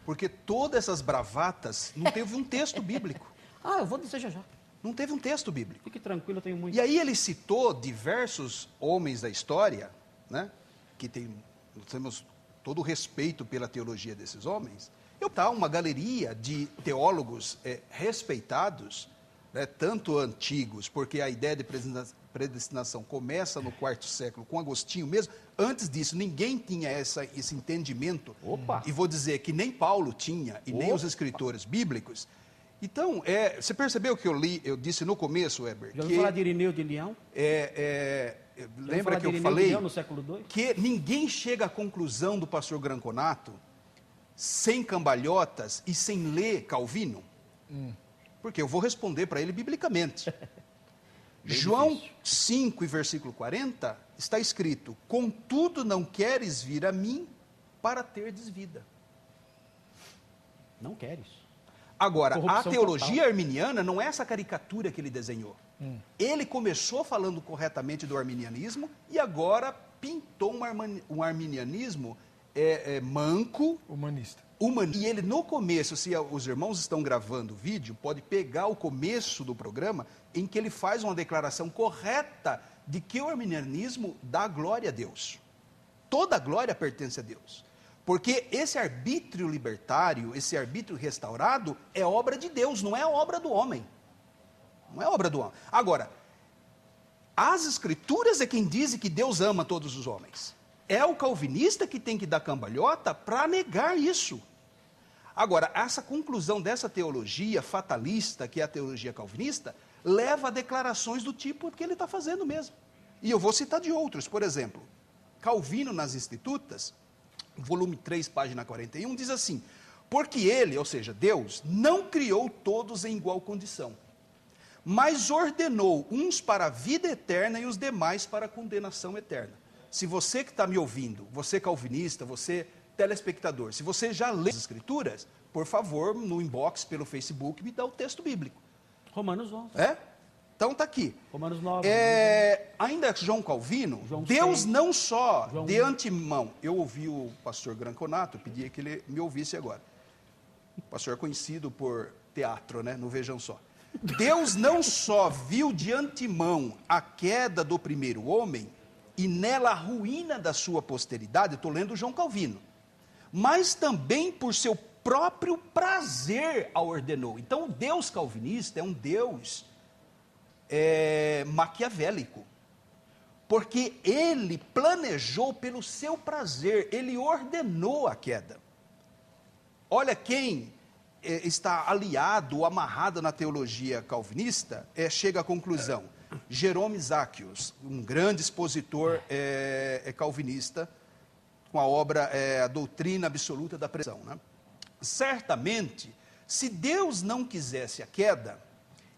Porque todas essas bravatas, não teve um texto bíblico. Eu vou dizer já. Não teve um texto bíblico. Fique tranquilo, eu tenho muito. E aí ele citou diversos homens da história, né, que temos todo o respeito pela teologia desses homens. Tá uma galeria de teólogos respeitados, né, tanto antigos, porque a ideia de predestinação começa no 4º século com Agostinho mesmo. Antes disso, ninguém tinha esse entendimento. Opa. E vou dizer que nem Paulo tinha, e nem os escritores bíblicos. Então, você percebeu que eu disse no começo, Heber? Já ouviu falar de Irineu de Leão? Lembra que eu falei no século II? Que ninguém chega à conclusão do pastor Granconato sem cambalhotas e sem ler Calvino? Porque eu vou responder para ele biblicamente. João difícil. 5 e versículo 40 está escrito: contudo não queres vir a mim para terdes vida. Não queres. Agora, a Corrupção teologia total. arminiana não é essa caricatura que ele desenhou. Ele começou falando corretamente do arminianismo e agora pintou um arminianismo manco, Humanista. E ele, no começo, se os irmãos estão gravando o vídeo, pode pegar o começo do programa, em que ele faz uma declaração correta de que o arminianismo dá glória a Deus. Toda a glória pertence a Deus. Porque esse arbítrio libertário, esse arbítrio restaurado, é obra de Deus, não é obra do homem. Não é obra do homem. Agora, as Escrituras é quem diz que Deus ama todos os homens. É o calvinista que tem que dar cambalhota para negar isso. Agora, essa conclusão dessa teologia fatalista, que é a teologia calvinista, leva a declarações do tipo que ele está fazendo mesmo. E eu vou citar de outros. Por exemplo, Calvino nas Institutas, volume 3, página 41, diz assim: porque ele, ou seja, Deus, não criou todos em igual condição, mas ordenou uns para a vida eterna e os demais para a condenação eterna. Se você que está me ouvindo, você calvinista, você telespectador, se você já lê as Escrituras, por favor, no inbox pelo Facebook, me dá o texto bíblico. Romanos 11. Então está aqui. Romanos 9. Ainda João Calvino, João Deus 6. não só João de 1. antemão, eu ouvi o pastor Granconato, pedia que ele me ouvisse agora. O pastor é conhecido por teatro, né? No Vejam Só. Deus não só viu de antemão a queda do primeiro homem e nela a ruína da sua posteridade, estou lendo João Calvino, mas também por seu próprio prazer a ordenou. Então o Deus calvinista é um Deus maquiavélico, porque ele planejou pelo seu prazer, ele ordenou a queda. Olha quem está aliado ou amarrado na teologia calvinista, chega à conclusão. Jerome Záquios, um grande expositor calvinista, com a obra A Doutrina Absoluta da Pressão. Né? Certamente, se Deus não quisesse a queda,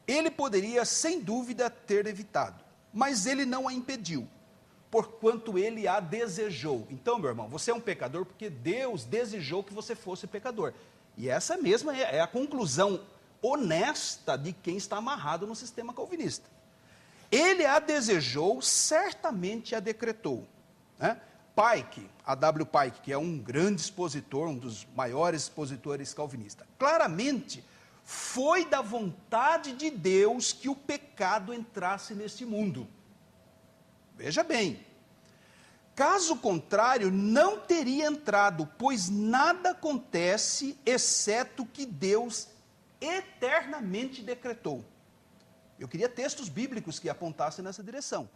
ele poderia, sem dúvida, ter evitado, mas ele não a impediu, porquanto ele a desejou. Então, meu irmão, você é um pecador porque Deus desejou que você fosse pecador. E essa mesma é a conclusão honesta de quem está amarrado no sistema calvinista. Ele a desejou, certamente a decretou. Né? Pike, A.W. Pike, que é um grande expositor, um dos maiores expositores calvinistas, claramente foi da vontade de Deus que o pecado entrasse neste mundo. Veja bem, caso contrário, não teria entrado, pois nada acontece exceto que Deus eternamente decretou. Eu queria textos bíblicos que apontassem nessa direção.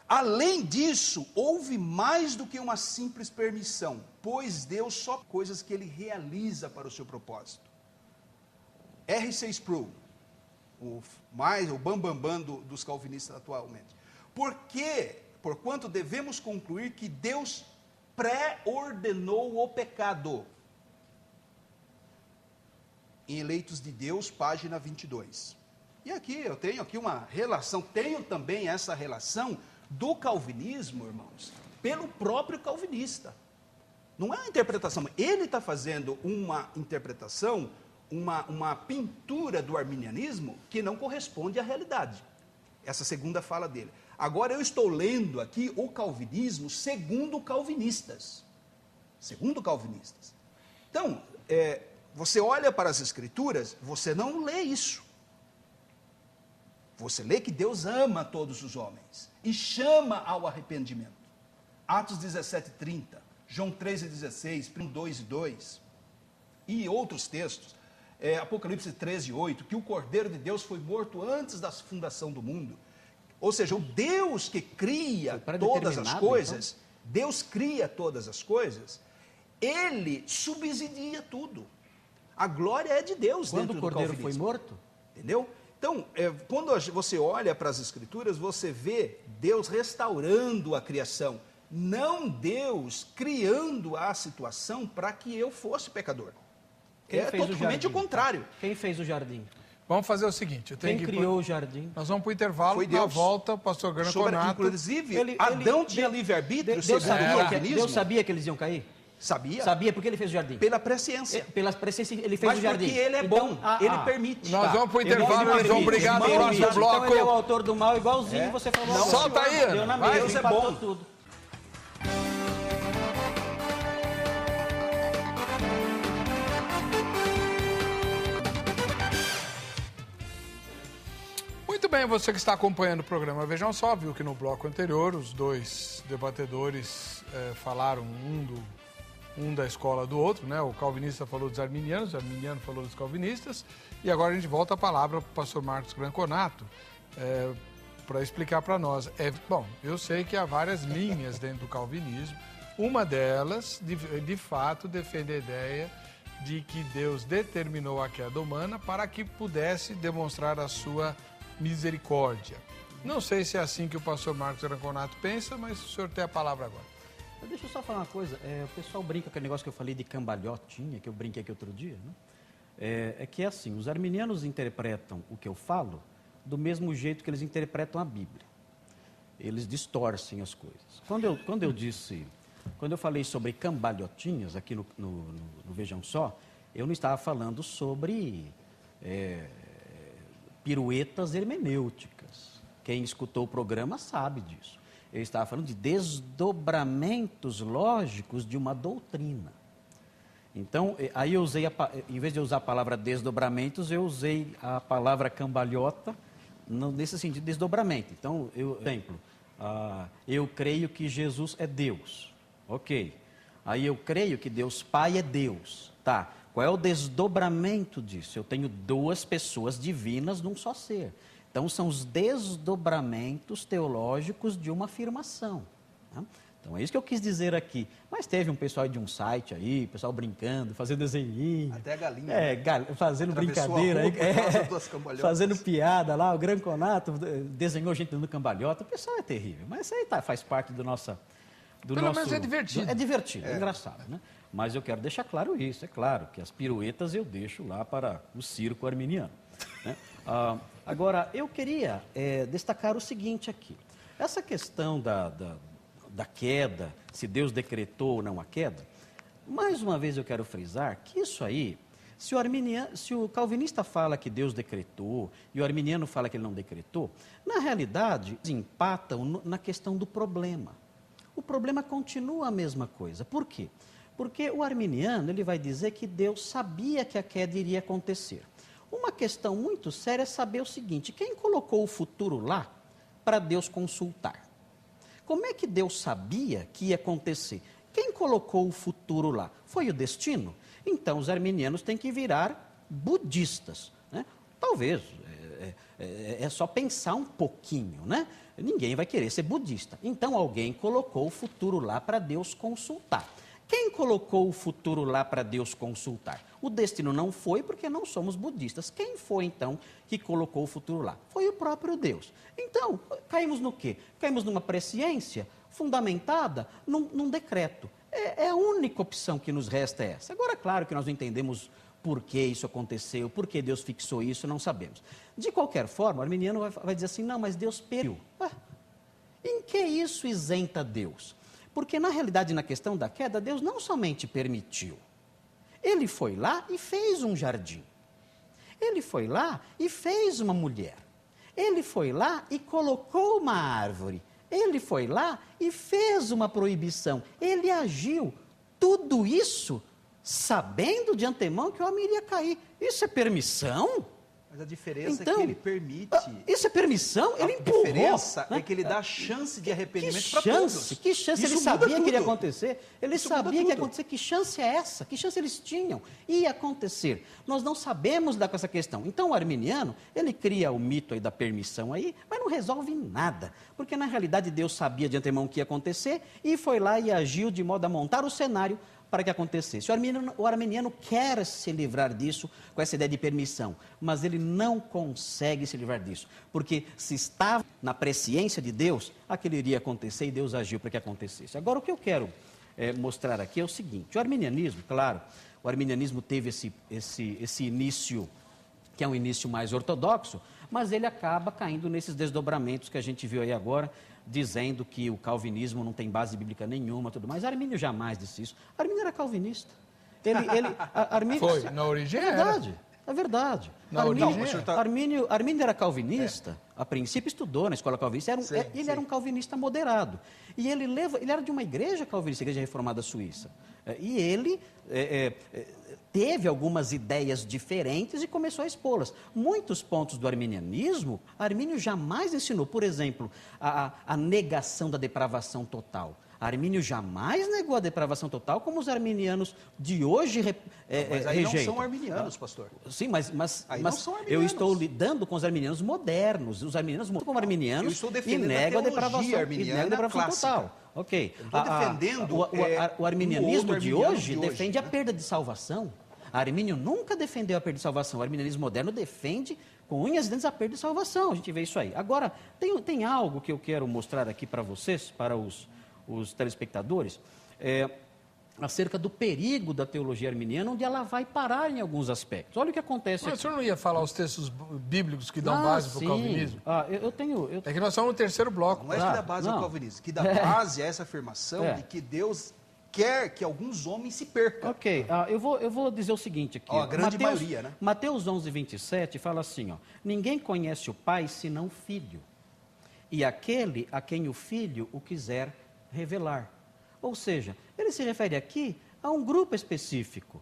Além disso, houve mais do que uma simples permissão, pois Deus só coisas que ele realiza para o seu propósito. R.C. Sproul, o bambambam dos calvinistas atualmente. Porquanto devemos concluir que Deus pré-ordenou o pecado. Em Eleitos de Deus, página 22. E aqui eu tenho uma relação, tenho também essa relação do calvinismo, irmãos, pelo próprio calvinista. Não é uma interpretação, ele está fazendo uma interpretação, uma pintura do arminianismo que não corresponde à realidade. Essa segunda fala dele. Agora eu estou lendo aqui o calvinismo segundo calvinistas. Segundo calvinistas. Então, você olha para as Escrituras, você não lê isso. Você lê que Deus ama todos os homens e chama ao arrependimento. Atos 17:30, João 13:16, 2:2 e outros textos. Apocalipse 13:8, que o Cordeiro de Deus foi morto antes da fundação do mundo. Ou seja, o Deus que cria todas as coisas, então? Deus cria todas as coisas, ele subsidia tudo. A glória é de Deus dentro do calvinismo. Quando o Cordeiro foi morto? Entendeu? Então, quando você olha para as Escrituras, você vê Deus restaurando a criação, não Deus criando a situação para que eu fosse pecador. Quem fez totalmente o contrário. Quem fez o jardim? Vamos fazer o seguinte. Quem criou o jardim? Nós vamos para o intervalo, foi Deus. Na volta, o pastor Granconato. Inclusive, Adão tinha livre-arbítrio, segundo o calvinismo. Deus sabia que eles iam cair? Sabia? Sabia porque ele fez o jardim. Pela presciência. Pela presciência, ele fez Mas o jardim. porque ele é bom, ele permite. Nós vamos para o intervalo, nós vamos brigar no próximo bloco. Então ele é o autor do mal, igualzinho você falou. Não, solta aí, Ana. Deu na Vai, mesa, Deus é empatou bom. tudo. Muito bem, você que está acompanhando o programa Vejam Só, viu que no bloco anterior os dois debatedores falaram um da escola do outro, né? O calvinista falou dos arminianos, o arminiano falou dos calvinistas, e agora a gente volta a palavra para o pastor Marcos Branconato para explicar para nós. Bom, eu sei que há várias linhas dentro do calvinismo, uma delas, de fato, defende a ideia de que Deus determinou a queda humana para que pudesse demonstrar a sua misericórdia. Não sei se é assim que o pastor Marcos Branconato pensa, mas o senhor tem a palavra agora. Deixa eu só falar uma coisa, o pessoal brinca com o negócio que eu falei de cambalhotinha, que eu brinquei aqui outro dia, né? É que é assim, os arminianos interpretam o que eu falo do mesmo jeito que eles interpretam a Bíblia. Eles distorcem as coisas. Quando eu falei sobre cambalhotinhas aqui no Vejam Só, eu não estava falando sobre piruetas hermenêuticas. Quem escutou o programa sabe disso. Eu estava falando de desdobramentos lógicos de uma doutrina. Então, aí eu usei, em vez de usar a palavra desdobramentos, eu usei a palavra cambalhota nesse sentido, desdobramento. Então, exemplo, eu creio que Jesus é Deus. Ok. Aí eu creio que Deus Pai é Deus. Tá. Qual é o desdobramento disso? Eu tenho duas pessoas divinas num só ser. Então, são os desdobramentos teológicos de uma afirmação. Né? Então, é isso que eu quis dizer aqui. Mas teve um pessoal de um site aí, pessoal brincando, fazendo desenhinho. Até a galinha. Fazendo brincadeira. Fazendo piada lá. O Branconato desenhou gente dando cambalhota. O pessoal é terrível. Mas isso aí faz parte do nosso... Pelo menos é divertido. É divertido, é engraçado, né? Mas eu quero deixar claro isso. É claro que as piruetas eu deixo lá para o circo arminiano. Né? Agora, eu queria destacar o seguinte aqui. Essa questão da queda, se Deus decretou ou não a queda, mais uma vez eu quero frisar que isso aí, se o calvinista fala que Deus decretou e o arminiano fala que ele não decretou, na realidade, empatam na questão do problema. O problema continua a mesma coisa. Por quê? Porque o arminiano ele vai dizer que Deus sabia que a queda iria acontecer. Uma questão muito séria é saber o seguinte: quem colocou o futuro lá para Deus consultar? Como é que Deus sabia que ia acontecer? Quem colocou o futuro lá? Foi o destino? Então, os arminianos têm que virar budistas. Né? Talvez, é só pensar um pouquinho, né? Ninguém vai querer ser budista. Então, alguém colocou o futuro lá para Deus consultar. Quem colocou o futuro lá para Deus consultar? O destino não foi porque não somos budistas. Quem foi, então, que colocou o futuro lá? Foi o próprio Deus. Então, caímos no quê? Caímos numa presciência fundamentada num decreto. A única opção que nos resta é essa. Agora, claro que nós não entendemos por que isso aconteceu, por que Deus fixou isso, não sabemos. De qualquer forma, o arminiano vai dizer assim, não, mas Deus permitiu. Em que isso isenta Deus? Porque, na realidade, na questão da queda, Deus não somente permitiu. Ele foi lá e fez um jardim. Ele foi lá e fez uma mulher. Ele foi lá e colocou uma árvore. Ele foi lá e fez uma proibição. Ele agiu. Tudo isso sabendo de antemão que o homem iria cair. Isso é permissão? Mas a diferença é que ele permite. Isso é permissão? Ele empurrou. A diferença é que ele dá chance de arrependimento para todos. Que chance? Ele sabia que iria acontecer. Ele sabia que ia acontecer. Que chance é essa? Que chance eles tinham? Ia acontecer. Nós não sabemos lidar com essa questão. Então, o arminiano, ele cria o mito aí da permissão aí, mas não resolve nada. Porque, na realidade, Deus sabia de antemão o que ia acontecer e foi lá e agiu de modo a montar o cenário para que acontecesse. O arminiano quer se livrar disso com essa ideia de permissão, mas ele não consegue se livrar disso, porque se estava na presciência de Deus, aquilo iria acontecer e Deus agiu para que acontecesse. Agora, o que eu quero mostrar aqui é o seguinte: o arminianismo, claro, o arminianismo teve esse início, que é um início mais ortodoxo, mas ele acaba caindo nesses desdobramentos que a gente viu aí agora, dizendo que o calvinismo não tem base bíblica nenhuma, tudo mais. Armínio jamais disse isso. Armínio era calvinista. Armínio, Foi, na origem é verdade. É verdade. Armínio era calvinista, a princípio estudou na escola calvinista, ele era um calvinista moderado. E ele era de uma igreja calvinista, Igreja Reformada Suíça. E ele teve algumas ideias diferentes e começou a expô-las. Muitos pontos do arminianismo, Armínio jamais ensinou. Por exemplo, a negação da depravação total. Armínio jamais negou a depravação total, como os arminianos de hoje mas aí rejeitam. não são arminianos, pastor. Sim, mas não são arminianos. eu estou lidando com os arminianos modernos. Os arminianos como arminianos e negam a depravação total. Ok. Estou defendendo o arminianismo de hoje defende a perda de salvação. Armínio nunca defendeu a perda de salvação. O arminianismo moderno defende com unhas e dentes a perda de salvação. A gente vê isso aí. Agora, tem algo que eu quero mostrar aqui para vocês, para os telespectadores, acerca do perigo da teologia arminiana, onde ela vai parar em alguns aspectos. Olha o que acontece aqui. Mas o senhor não ia falar os textos bíblicos que dão base para o calvinismo? É que nós estamos no terceiro bloco. Não é que dá base ao calvinismo, que dá base a essa afirmação de que Deus quer que alguns homens se percam. Ok, eu vou dizer o seguinte aqui. A grande maioria, né? Mateus 11, 27 fala assim, ninguém conhece o Pai senão o Filho, e aquele a quem o Filho o quiser revelar. Ou seja, ele se refere aqui a um grupo específico.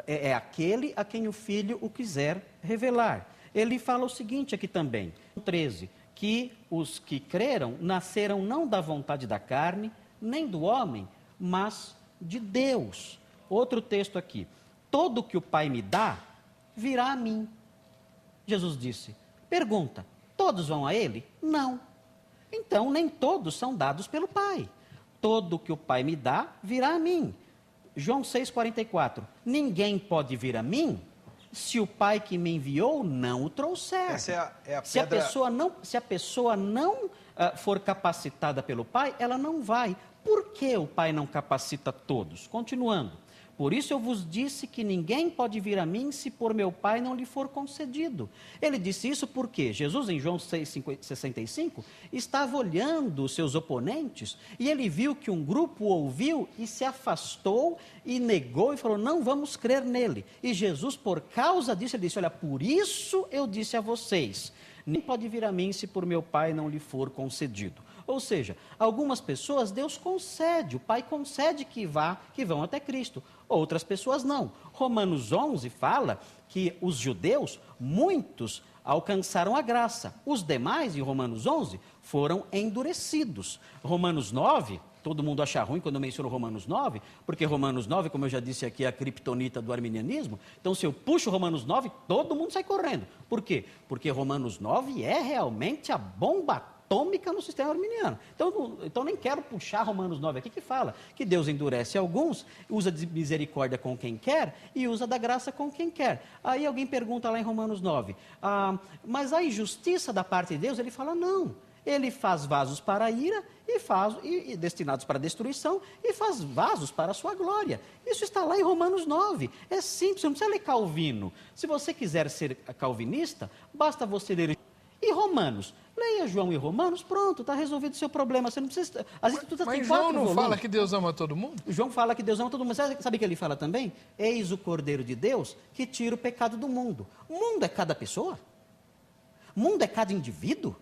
É aquele a quem o Filho o quiser revelar. Ele fala o seguinte aqui também, 13, que os que creram nasceram não da vontade da carne, nem do homem, mas de Deus. Outro texto aqui, todo que o Pai me dá, virá a mim. Jesus disse, pergunta, todos vão a Ele? Não. Então, nem todos são dados pelo Pai. Todo que o Pai me dá, virá a mim. João 6,44. Ninguém pode vir a mim se o Pai que me enviou não o trouxer. Essa é a Se a pessoa não for capacitada pelo Pai, ela não vai. Por que o Pai não capacita todos? Continuando. Por isso eu vos disse que ninguém pode vir a mim se por meu Pai não lhe for concedido. Ele disse isso porque Jesus, em João 6,65, estava olhando os seus oponentes e ele viu que um grupo ouviu e se afastou e negou e falou, não vamos crer nele. E Jesus, por causa disso, ele disse, olha, por isso eu disse a vocês, nem pode vir a mim se por meu Pai não lhe for concedido. Ou seja, algumas pessoas Deus concede, o Pai concede que vão até Cristo. Outras pessoas não. Romanos 11 fala que os judeus, muitos alcançaram a graça. Os demais, em Romanos 11, foram endurecidos. Romanos 9, todo mundo acha ruim quando eu menciono Romanos 9, porque Romanos 9, como eu já disse aqui, é a criptonita do arminianismo. Então, se eu puxo Romanos 9, todo mundo sai correndo. Por quê? Porque Romanos 9 é realmente a bomba atômica no sistema arminiano. Então nem quero puxar Romanos 9 aqui, que fala que Deus endurece alguns, usa de misericórdia com quem quer e usa da graça com quem quer. Aí alguém pergunta lá em Romanos 9, mas a injustiça da parte de Deus? Ele fala, não. Ele faz vasos para a ira e destinados para a destruição e faz vasos para a sua glória. Isso está lá em Romanos 9. É simples, você não precisa ler Calvino. Se você quiser ser calvinista, basta você ler e Romanos. Leia João e Romanos, pronto, está resolvido o seu problema. Você não precisa. As escrituras têm 4 volumes. Mas João não fala que Deus ama todo mundo? João fala que Deus ama todo mundo. Sabe o que ele fala também? Eis o Cordeiro de Deus que tira o pecado do mundo. O mundo é cada pessoa? O mundo é cada indivíduo?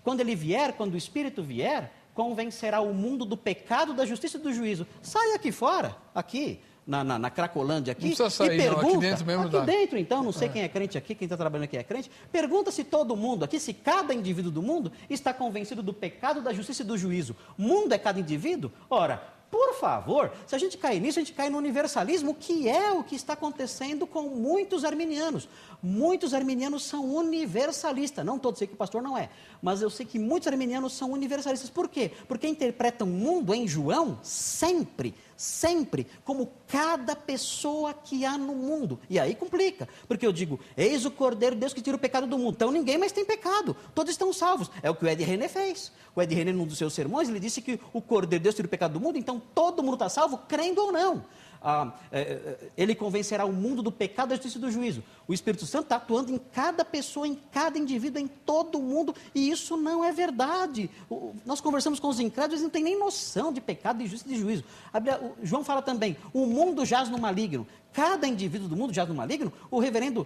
Quando ele vier, quando o Espírito vier, convencerá o mundo do pecado, da justiça e do juízo. Sai aqui fora, aqui. Na Cracolândia aqui, não sair, e pergunta, aqui dentro mesmo aqui dentro então, não sei quem é crente aqui, quem está trabalhando aqui é crente, pergunta se todo mundo aqui, se cada indivíduo do mundo está convencido do pecado, da justiça e do juízo. Mundo é cada indivíduo? Ora, por favor, se a gente cair nisso, a gente cai no universalismo, que é o que está acontecendo com muitos arminianos. Muitos arminianos são universalistas, não todos, sei que o pastor não é, mas eu sei que muitos arminianos são universalistas. Por quê? Porque interpretam o mundo em João sempre como cada pessoa que há no mundo. E aí complica, porque eu digo, eis o Cordeiro de Deus que tira o pecado do mundo. Então ninguém mais tem pecado, todos estão salvos. É o que o Ed René fez. O Ed René, num dos seus sermões, ele disse que o Cordeiro de Deus tira o pecado do mundo, então todo mundo está salvo, crendo ou não. ele convencerá o mundo do pecado, da justiça e do juízo. O Espírito Santo está atuando em cada pessoa, em cada indivíduo, em todo o mundo, e isso não é verdade. Nós conversamos com os incrédulos, eles não têm nem noção de pecado, de justiça e de juízo. João fala também, o mundo jaz no maligno. Cada indivíduo do mundo jaz no maligno. O reverendo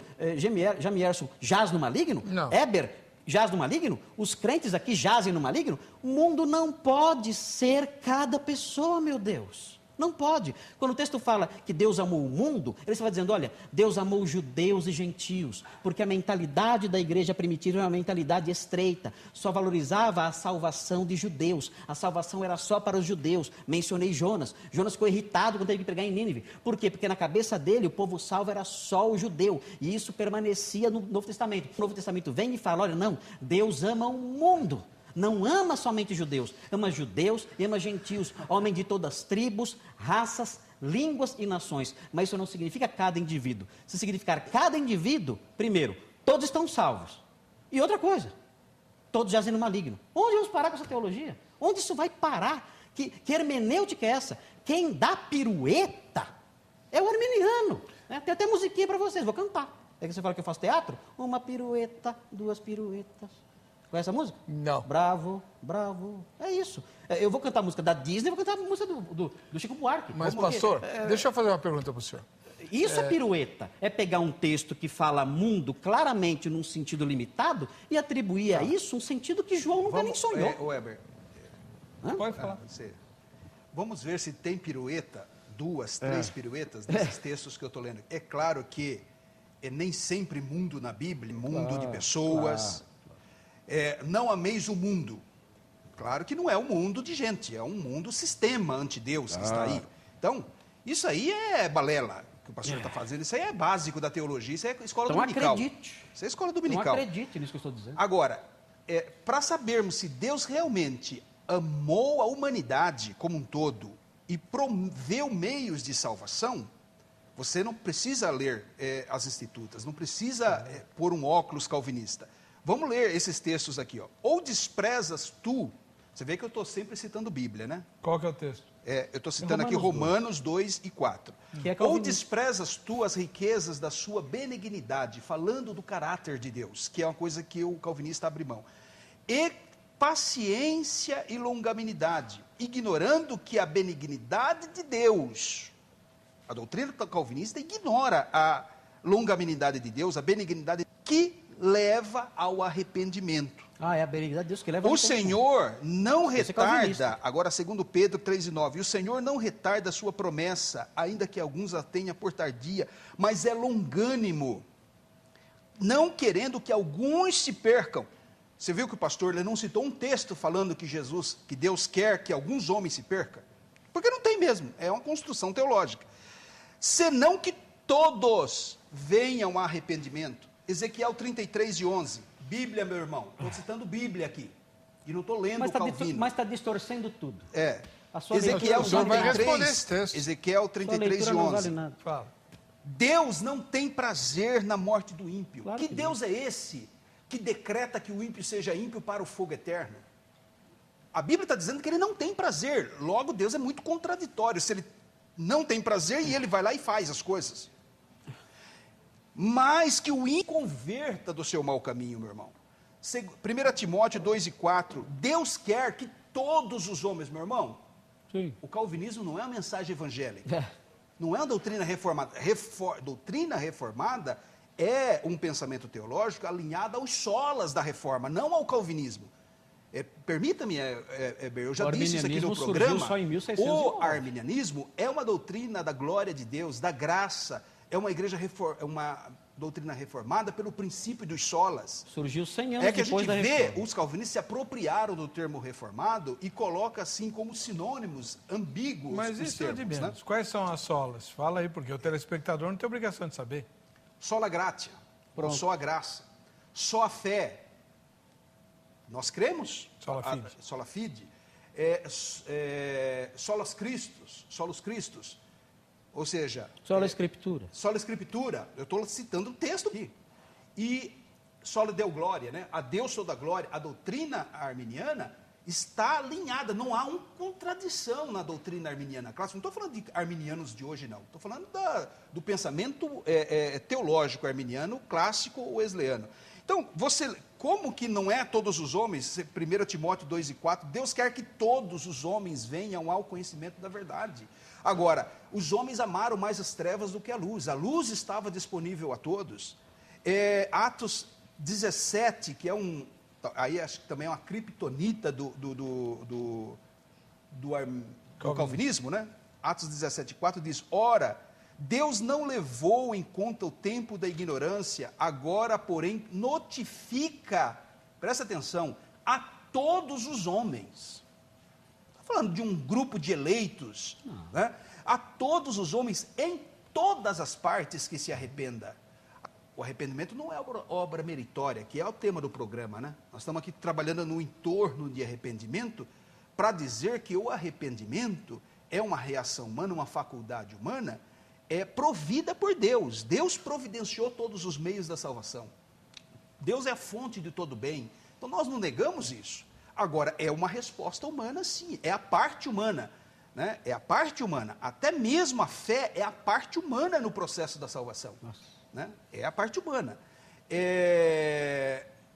Jamierson jaz no maligno. Não. Heber jaz no maligno. Os crentes aqui jazem no maligno. O mundo não pode ser cada pessoa, meu Deus. Não pode. Quando o texto fala que Deus amou o mundo, ele está dizendo, olha, Deus amou judeus e gentios, porque a mentalidade da igreja primitiva é uma mentalidade estreita, só valorizava a salvação de judeus, a salvação era só para os judeus. Mencionei Jonas. Jonas ficou irritado quando teve que pregar em Nínive. Por quê? Porque na cabeça dele o povo salvo era só o judeu, e isso permanecia no Novo Testamento. O Novo Testamento vem e fala, olha, não, Deus ama o mundo. Não ama somente judeus, ama judeus e ama gentios, homem de todas as tribos, raças, línguas e nações. Mas isso não significa cada indivíduo. Se significar cada indivíduo, primeiro, todos estão salvos. E outra coisa, todos jazem no maligno. Onde vamos parar com essa teologia? Onde isso vai parar? Que hermenêutica é essa? Quem dá pirueta é o arminiano. Né? Tem até musiquinha para vocês, vou cantar. É que você fala que eu faço teatro? Uma pirueta, duas piruetas. Conhece a música? Não. Bravo, bravo. É isso. Eu vou cantar a música da Disney, vou cantar a música do Chico Buarque. Mas, pastor, deixa eu fazer uma pergunta para o senhor. Isso é pirueta. É pegar um texto que fala mundo claramente num sentido limitado e atribuir a isso um sentido que João nunca nem sonhou. Weber, Pode falar. Vamos ver se tem pirueta, duas, três piruetas nesses textos que eu estou lendo. É claro que nem sempre mundo na Bíblia, mundo de pessoas... não ameis o mundo. Claro que não é um mundo de gente, é um mundo sistema anti-Deus que está aí. Então, isso aí é balela que o pastor está fazendo, isso aí é básico da teologia, isso é escola dominical. Acredite. Isso é escola dominical. Não acredite nisso que eu estou dizendo. Agora, para sabermos se Deus realmente amou a humanidade como um todo e proveu meios de salvação, você não precisa ler as Escrituras, não precisa pôr um óculos calvinista. Vamos ler esses textos aqui, ó. Ou desprezas tu, você vê que eu estou sempre citando Bíblia, né? Qual que é o texto? Eu estou citando aqui Romanos 2 e 4. Ou desprezas tu as riquezas da sua benignidade, falando do caráter de Deus, que é uma coisa que o calvinista abre mão. E paciência e longanimidade, ignorando que a benignidade de Deus, a doutrina calvinista ignora a longanimidade de Deus, a benignidade que leva ao arrependimento. É a benignidade de Deus que leva ao arrependimento. O Senhor não retarda, agora segundo Pedro 3:9, o Senhor não retarda a sua promessa, ainda que alguns a tenham por tardia, mas é longânimo, não querendo que alguns se percam. Você viu que o pastor ele não citou um texto falando que Deus quer que alguns homens se percam? Porque não tem mesmo, é uma construção teológica. Senão que todos venham a arrependimento. Ezequiel 33:11, Bíblia, meu irmão, estou citando Bíblia aqui, e não estou lendo Calvino. Mas está distorcendo tudo. Ezequiel 33, Ezequiel 33:11. Não vale nada. Fala. Deus não tem prazer na morte do ímpio. Claro que que Deus é esse que decreta que o ímpio seja ímpio para o fogo eterno? A Bíblia está dizendo que ele não tem prazer, logo Deus é muito contraditório, se ele não tem prazer e ele vai lá e faz as coisas. Mas que o ímpio converta do seu mau caminho, meu irmão. 1 Timóteo 2:4, Deus quer que todos os homens, meu irmão, Sim. O calvinismo não é uma mensagem evangélica, não é uma doutrina reformada. Doutrina reformada é um pensamento teológico alinhado aos solas da reforma, não ao calvinismo. Permita-me, eu já disse isso aqui no programa, só em 1611. O arminianismo é uma doutrina da glória de Deus, da graça, é uma uma doutrina reformada pelo princípio dos solas. Surgiu 100 anos depois da reforma. É que a gente vê, os calvinistas se apropriaram do termo reformado e coloca assim como sinônimos ambíguos. Mas isso é de menos. Quais são as solas? Fala aí, porque o telespectador não tem obrigação de saber. Sola gratia, só a graça, só a fé. Nós cremos? Sola fide. Solos Christus. Ou seja... Sola Escritura. Sola Escritura. Eu estou citando um texto aqui. E Sola Deo Glória, né? A Deus toda a glória. A doutrina arminiana está alinhada, não há uma contradição na doutrina arminiana clássica. Não estou falando de arminianos de hoje, não. Estou falando do pensamento teológico arminiano, clássico ou wesleyano. Então, como que não é todos os homens, 1 Timóteo 2:4, Deus quer que todos os homens venham ao conhecimento da verdade. Agora, os homens amaram mais as trevas do que a luz estava disponível a todos. Atos 17, que é aí acho que também é uma criptonita do calvinismo, né? Atos 17:4 diz: ora, Deus não levou em conta o tempo da ignorância, agora, porém, notifica, presta atenção, a todos os homens. Está falando de um grupo de eleitos, né? A todos os homens, em todas as partes, que se arrependa. O arrependimento não é obra meritória, que é o tema do programa, né? Nós estamos aqui trabalhando no entorno de arrependimento, para dizer que o arrependimento é uma reação humana, uma faculdade humana, provida por Deus. Deus providenciou todos os meios da salvação. Deus é a fonte de todo bem. Então nós não negamos isso. Agora, é uma resposta humana, sim. É a parte humana, né? É a parte humana. Até mesmo a fé é a parte humana no processo da salvação. Né? É a parte humana.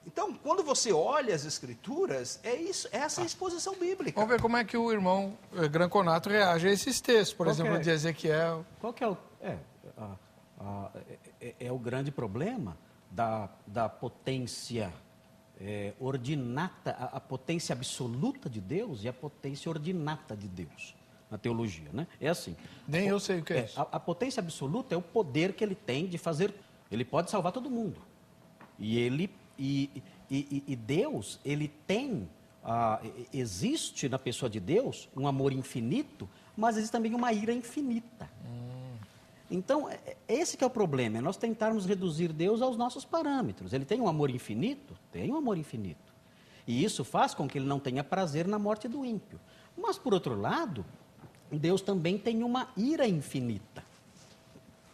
Então, quando você olha as Escrituras, essa é a exposição bíblica. Vamos ver como é que o irmão Granconato reage a esses textos, por exemplo, de Ezequiel. Qual que é o grande problema da potência ordinata, a potência absoluta de Deus e a potência ordinata de Deus, na teologia, né? É assim. Nem eu sei o que é isso. A potência absoluta é o poder que ele tem de fazer. Ele pode salvar todo mundo. E Deus, ele tem, existe na pessoa de Deus um amor infinito, mas existe também uma ira infinita. Então, esse que é o problema, é nós tentarmos reduzir Deus aos nossos parâmetros. Ele tem um amor infinito? Tem um amor infinito. E isso faz com que ele não tenha prazer na morte do ímpio. Mas, por outro lado, Deus também tem uma ira infinita.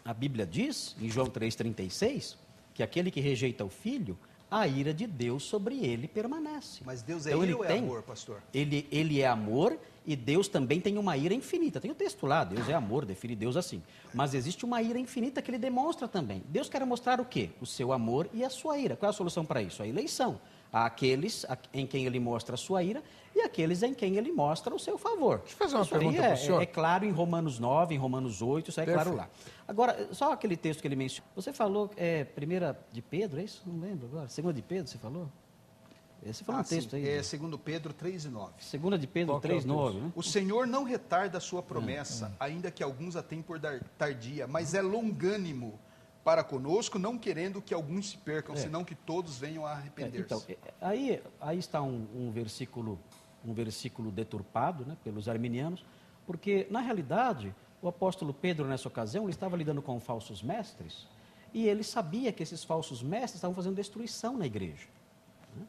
A Bíblia diz, em João 3,36, que aquele que rejeita o Filho, a ira de Deus sobre ele permanece. Mas Deus é ira ou é amor, pastor? Ele é amor e Deus também tem uma ira infinita. Tem o texto lá, Deus é amor, define Deus assim. Mas existe uma ira infinita que ele demonstra também. Deus quer mostrar o quê? O seu amor e a sua ira. Qual é a solução para isso? A eleição. Há aqueles em quem ele mostra a sua ira e aqueles em quem ele mostra o seu favor. Deixa eu fazer uma pergunta para o senhor. É claro em Romanos 9, em Romanos 8, isso é claro lá. Agora, só aquele texto que ele mencionou. Você falou, 1 de Pedro, é isso? Não lembro agora. 2 de Pedro, você falou? Você falou um texto aí. É 2 Pedro 3,9. 2 de Pedro 3,9, né? O Senhor não retarda a sua promessa, ainda que alguns a tenham por tardia, mas é longânimo para conosco, não querendo que alguns se percam, senão que todos venham a arrepender-se. Então, aí está um versículo deturpado, né, pelos arminianos, porque, na realidade, o apóstolo Pedro, nessa ocasião, ele estava lidando com falsos mestres, e ele sabia que esses falsos mestres estavam fazendo destruição na igreja. Né?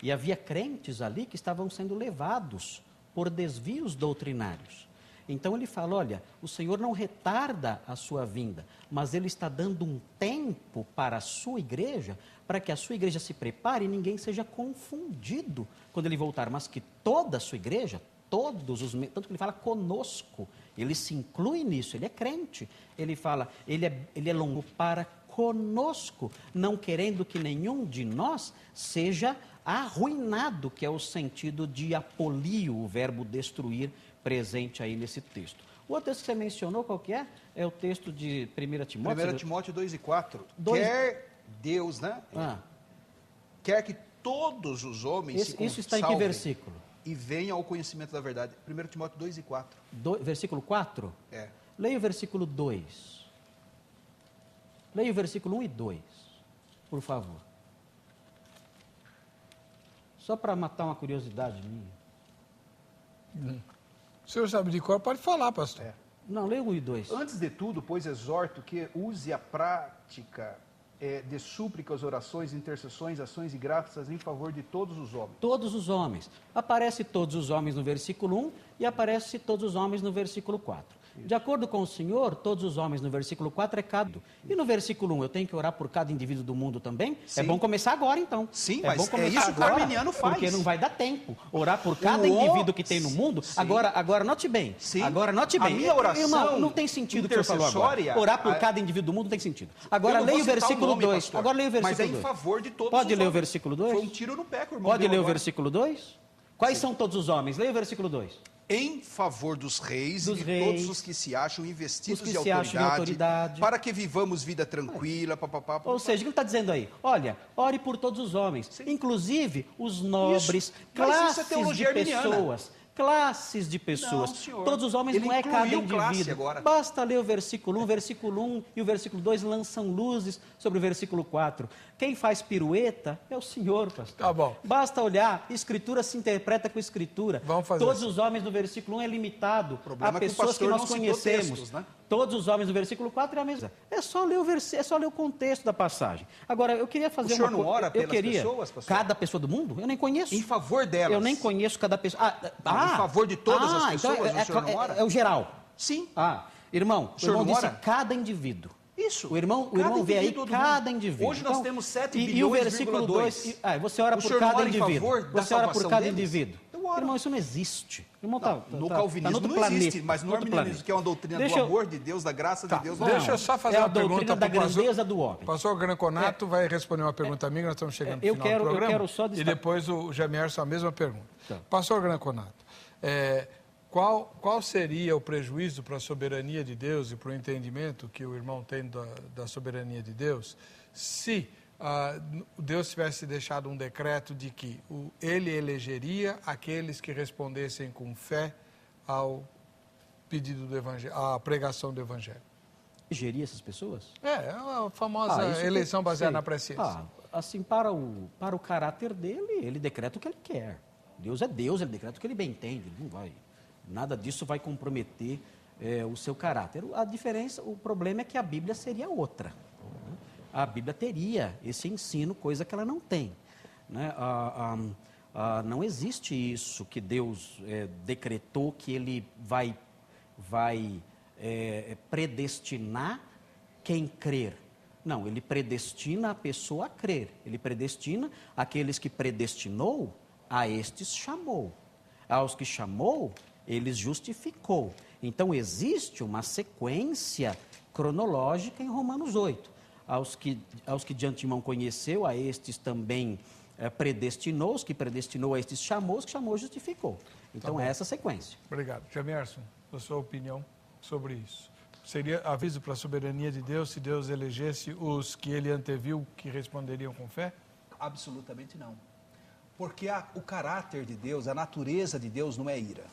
E havia crentes ali que estavam sendo levados por desvios doutrinários. Então ele fala, olha, o Senhor não retarda a sua vinda, mas Ele está dando um tempo para a sua igreja, para que a sua igreja se prepare e ninguém seja confundido quando Ele voltar, mas que toda a sua igreja, tanto que Ele fala conosco, Ele se inclui nisso, Ele é crente, Ele fala, Ele é longo para conosco, não querendo que nenhum de nós seja arruinado, que é o sentido de apolio, o verbo destruir, presente aí nesse texto. O outro texto que você mencionou, qual que é? É o texto de 1 Timóteo. 1 Timóteo 2,4. Quer Deus, né? Quer que todos os homens isso está em que versículo? E venham ao conhecimento da verdade. 1 Timóteo 2,4. Versículo 4? É. Leia o versículo 2. Leia o versículo 1 e 2, por favor. Só para matar uma curiosidade minha. O senhor sabe de cor, pode falar, pastor. Não, leia o 1 e 2. Antes de tudo, pois exorto que use a prática de súplicas, orações, intercessões, ações e graças em favor de todos os homens. Todos os homens. Aparece todos os homens no versículo 1 e aparece todos os homens no versículo 4. De acordo com o Senhor, todos os homens, no versículo 4, é cada. E no versículo 1, eu tenho que orar por cada indivíduo do mundo também? Sim. É bom começar agora, então. Sim, é mas bom começar é isso que o agora, arminiano faz. Porque não vai dar tempo. Orar por cada indivíduo que tem no mundo. Sim. Agora note bem. Sim. Agora note bem. A minha oração Irmão, não tem sentido o que você falou agora. Orar por cada indivíduo do mundo não tem sentido. Agora leia o versículo 2. Pastor, Agora leia o versículo 2. mas é em favor de todos Pode os ler o homens. versículo 2? Foi um tiro no pé que o irmão Pode deu ler o agora. versículo 2? Quais são todos os homens? Leia o versículo 2. Em favor dos reis e de todos os que se acham investidos de autoridade, para que vivamos vida tranquila, papapá. Ou seja, o que ele está dizendo aí? Olha, ore por todos os homens, inclusive os nobres, classes de pessoas. Classes de pessoas. Não, senhor. Todos os homens Ele não é cada incluiu classe indivíduo. agora. Basta ler o versículo 1. O versículo 1 e o versículo 2 lançam luzes sobre o versículo 4. Quem faz pirueta é o Senhor, pastor. Tá bom. Basta olhar, Escritura se interpreta com Escritura. Vamos fazer Todos assim. os homens no versículo 1 é limitado problema a é que o pessoas que pastor nós não citou conhecemos. textos, né? Todos os homens no versículo 4 é a mesma. É só ler o contexto da passagem. Agora, eu queria fazer O senhor não ora pelas pessoas, pastor? Cada pessoa do mundo? Eu nem conheço. Em favor delas. Eu nem conheço cada pessoa. Em favor de todas as pessoas, então o senhor não ora? É o geral. Sim. Irmão, o senhor irmão não disse ora? cada indivíduo. Isso. O irmão vê aí cada indivíduo. Hoje nós temos 7 e o bilhões, versículo 2, você O ora por senhor não cada ora em indivíduo. favor da Você ora por salvação cada deles? indivíduo. Eu oro. Irmão, isso não existe. Irmão, No calvinismo tá no não planeta, existe, mas no outro arminianismo, planeta. que é uma doutrina Deixa do eu- amor de Deus, da graça de Deus. Deixa eu só fazer é uma a doutrina pergunta da para o pastor. grandeza do homem. Pastor Granconato vai responder uma pergunta minha, nós estamos chegando no Eu final quero- do eu programa. quero só E destacar- depois o Jamierson a mesma pergunta. Tá. Pastor Granconato, qual seria o prejuízo para a soberania de Deus e para o entendimento que o irmão tem da soberania de Deus se Deus tivesse deixado um decreto de que ele elegeria aqueles que respondessem com fé ao pedido do evangelho, à pregação do evangelho? Elegeria essas pessoas? É a famosa Isso eleição que- baseada sei. na presciência. Assim, para o caráter dele, ele decreta o que ele quer. Deus é Deus, ele decreta o que ele bem entende. Não vai, nada disso vai comprometer o seu caráter. A diferença, o problema é que a Bíblia seria outra. Né? A Bíblia teria esse ensino, coisa que ela não tem. Né? Não existe isso que Deus decretou que ele vai predestinar quem crer. Não, ele predestina a pessoa a crer. Ele predestina aqueles que predestinou, a estes chamou. Aos que chamou, eles justificou. Então, existe uma sequência cronológica em Romanos 8. Aos que de antemão conheceu, a estes também predestinou. Os que predestinou, a estes chamou. Os que chamou, justificou. Então, é essa a sequência. Obrigado. Jamierson, a sua opinião sobre isso? Seria aviso para a soberania de Deus se Deus elegesse os que ele anteviu que responderiam com fé? Absolutamente não. Porque o caráter de Deus, a natureza de Deus não é ira.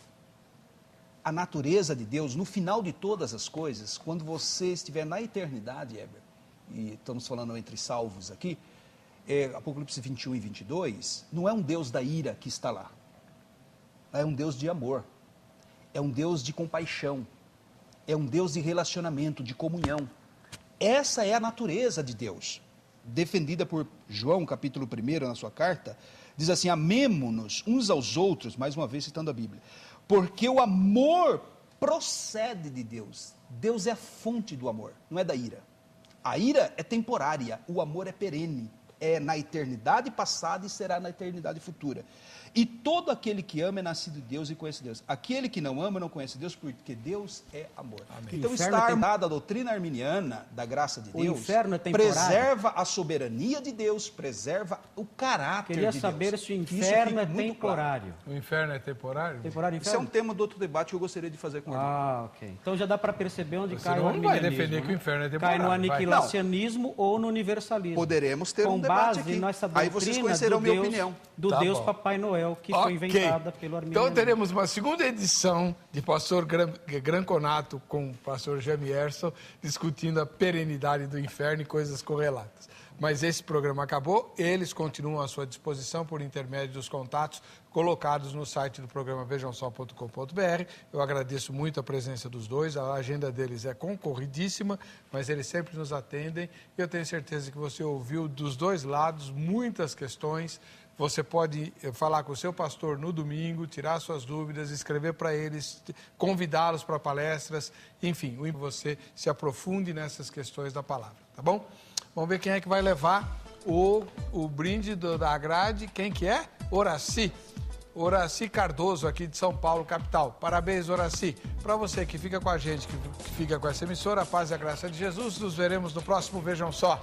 A natureza de Deus, no final de todas as coisas, quando você estiver na eternidade, Heber, e estamos falando entre salvos aqui, Apocalipse 21 e 22, não é um Deus da ira que está lá. É um Deus de amor. É um Deus de compaixão. É um Deus de relacionamento, de comunhão. Essa é a natureza de Deus. Defendida por João, capítulo 1, na sua carta, diz assim: amemo-nos uns aos outros, mais uma vez citando a Bíblia, porque o amor procede de Deus. Deus é a fonte do amor, não é da ira. A ira é temporária, o amor é perene, é na eternidade passada e será na eternidade futura. E todo aquele que ama é nascido de Deus e conhece Deus. Aquele que não ama não conhece Deus, porque Deus é amor. Amém. Então está armada a doutrina arminiana da graça de O Deus, inferno é temporário. preserva a soberania de Deus, preserva o caráter Queria de saber Deus. se o Isso inferno fica é muito temporário. O inferno é temporário? Temporário Isso é inferno? um tema do outro debate que eu gostaria de fazer com o irmão. Ok. Então já dá para perceber onde Você cai o não vai arminianismo. defender que o inferno é Cai temporário, no vai. aniquilacionismo ou no universalismo. Poderemos ter com um debate base aqui. nessa Aí doutrina vocês conhecerão do minha Deus, opinião. do Tá Deus bom. Papai Noel, que Ok. foi inventada pelo arminianismo. Então teremos uma segunda edição de Pastor Granconato com o Pastor Jamierson discutindo a perenidade do inferno e coisas correlatas. Mas esse programa acabou, eles continuam à sua disposição por intermédio dos contatos colocados no site do programa vejamsó.com.br. Eu agradeço muito a presença dos dois, a agenda deles é concorridíssima, mas eles sempre nos atendem. Eu tenho certeza que você ouviu dos dois lados muitas questões, Você pode falar com o seu pastor no domingo, tirar suas dúvidas, escrever para eles, convidá-los para palestras, enfim, você se aprofunde nessas questões da palavra, tá bom? Vamos ver quem é que vai levar o brinde da grade. Quem que é? Horaci Cardoso, aqui de São Paulo, capital. Parabéns, Horaci. Para você que fica com a gente, que fica com essa emissora, a paz e a graça de Jesus. Nos veremos no próximo Vejam Só.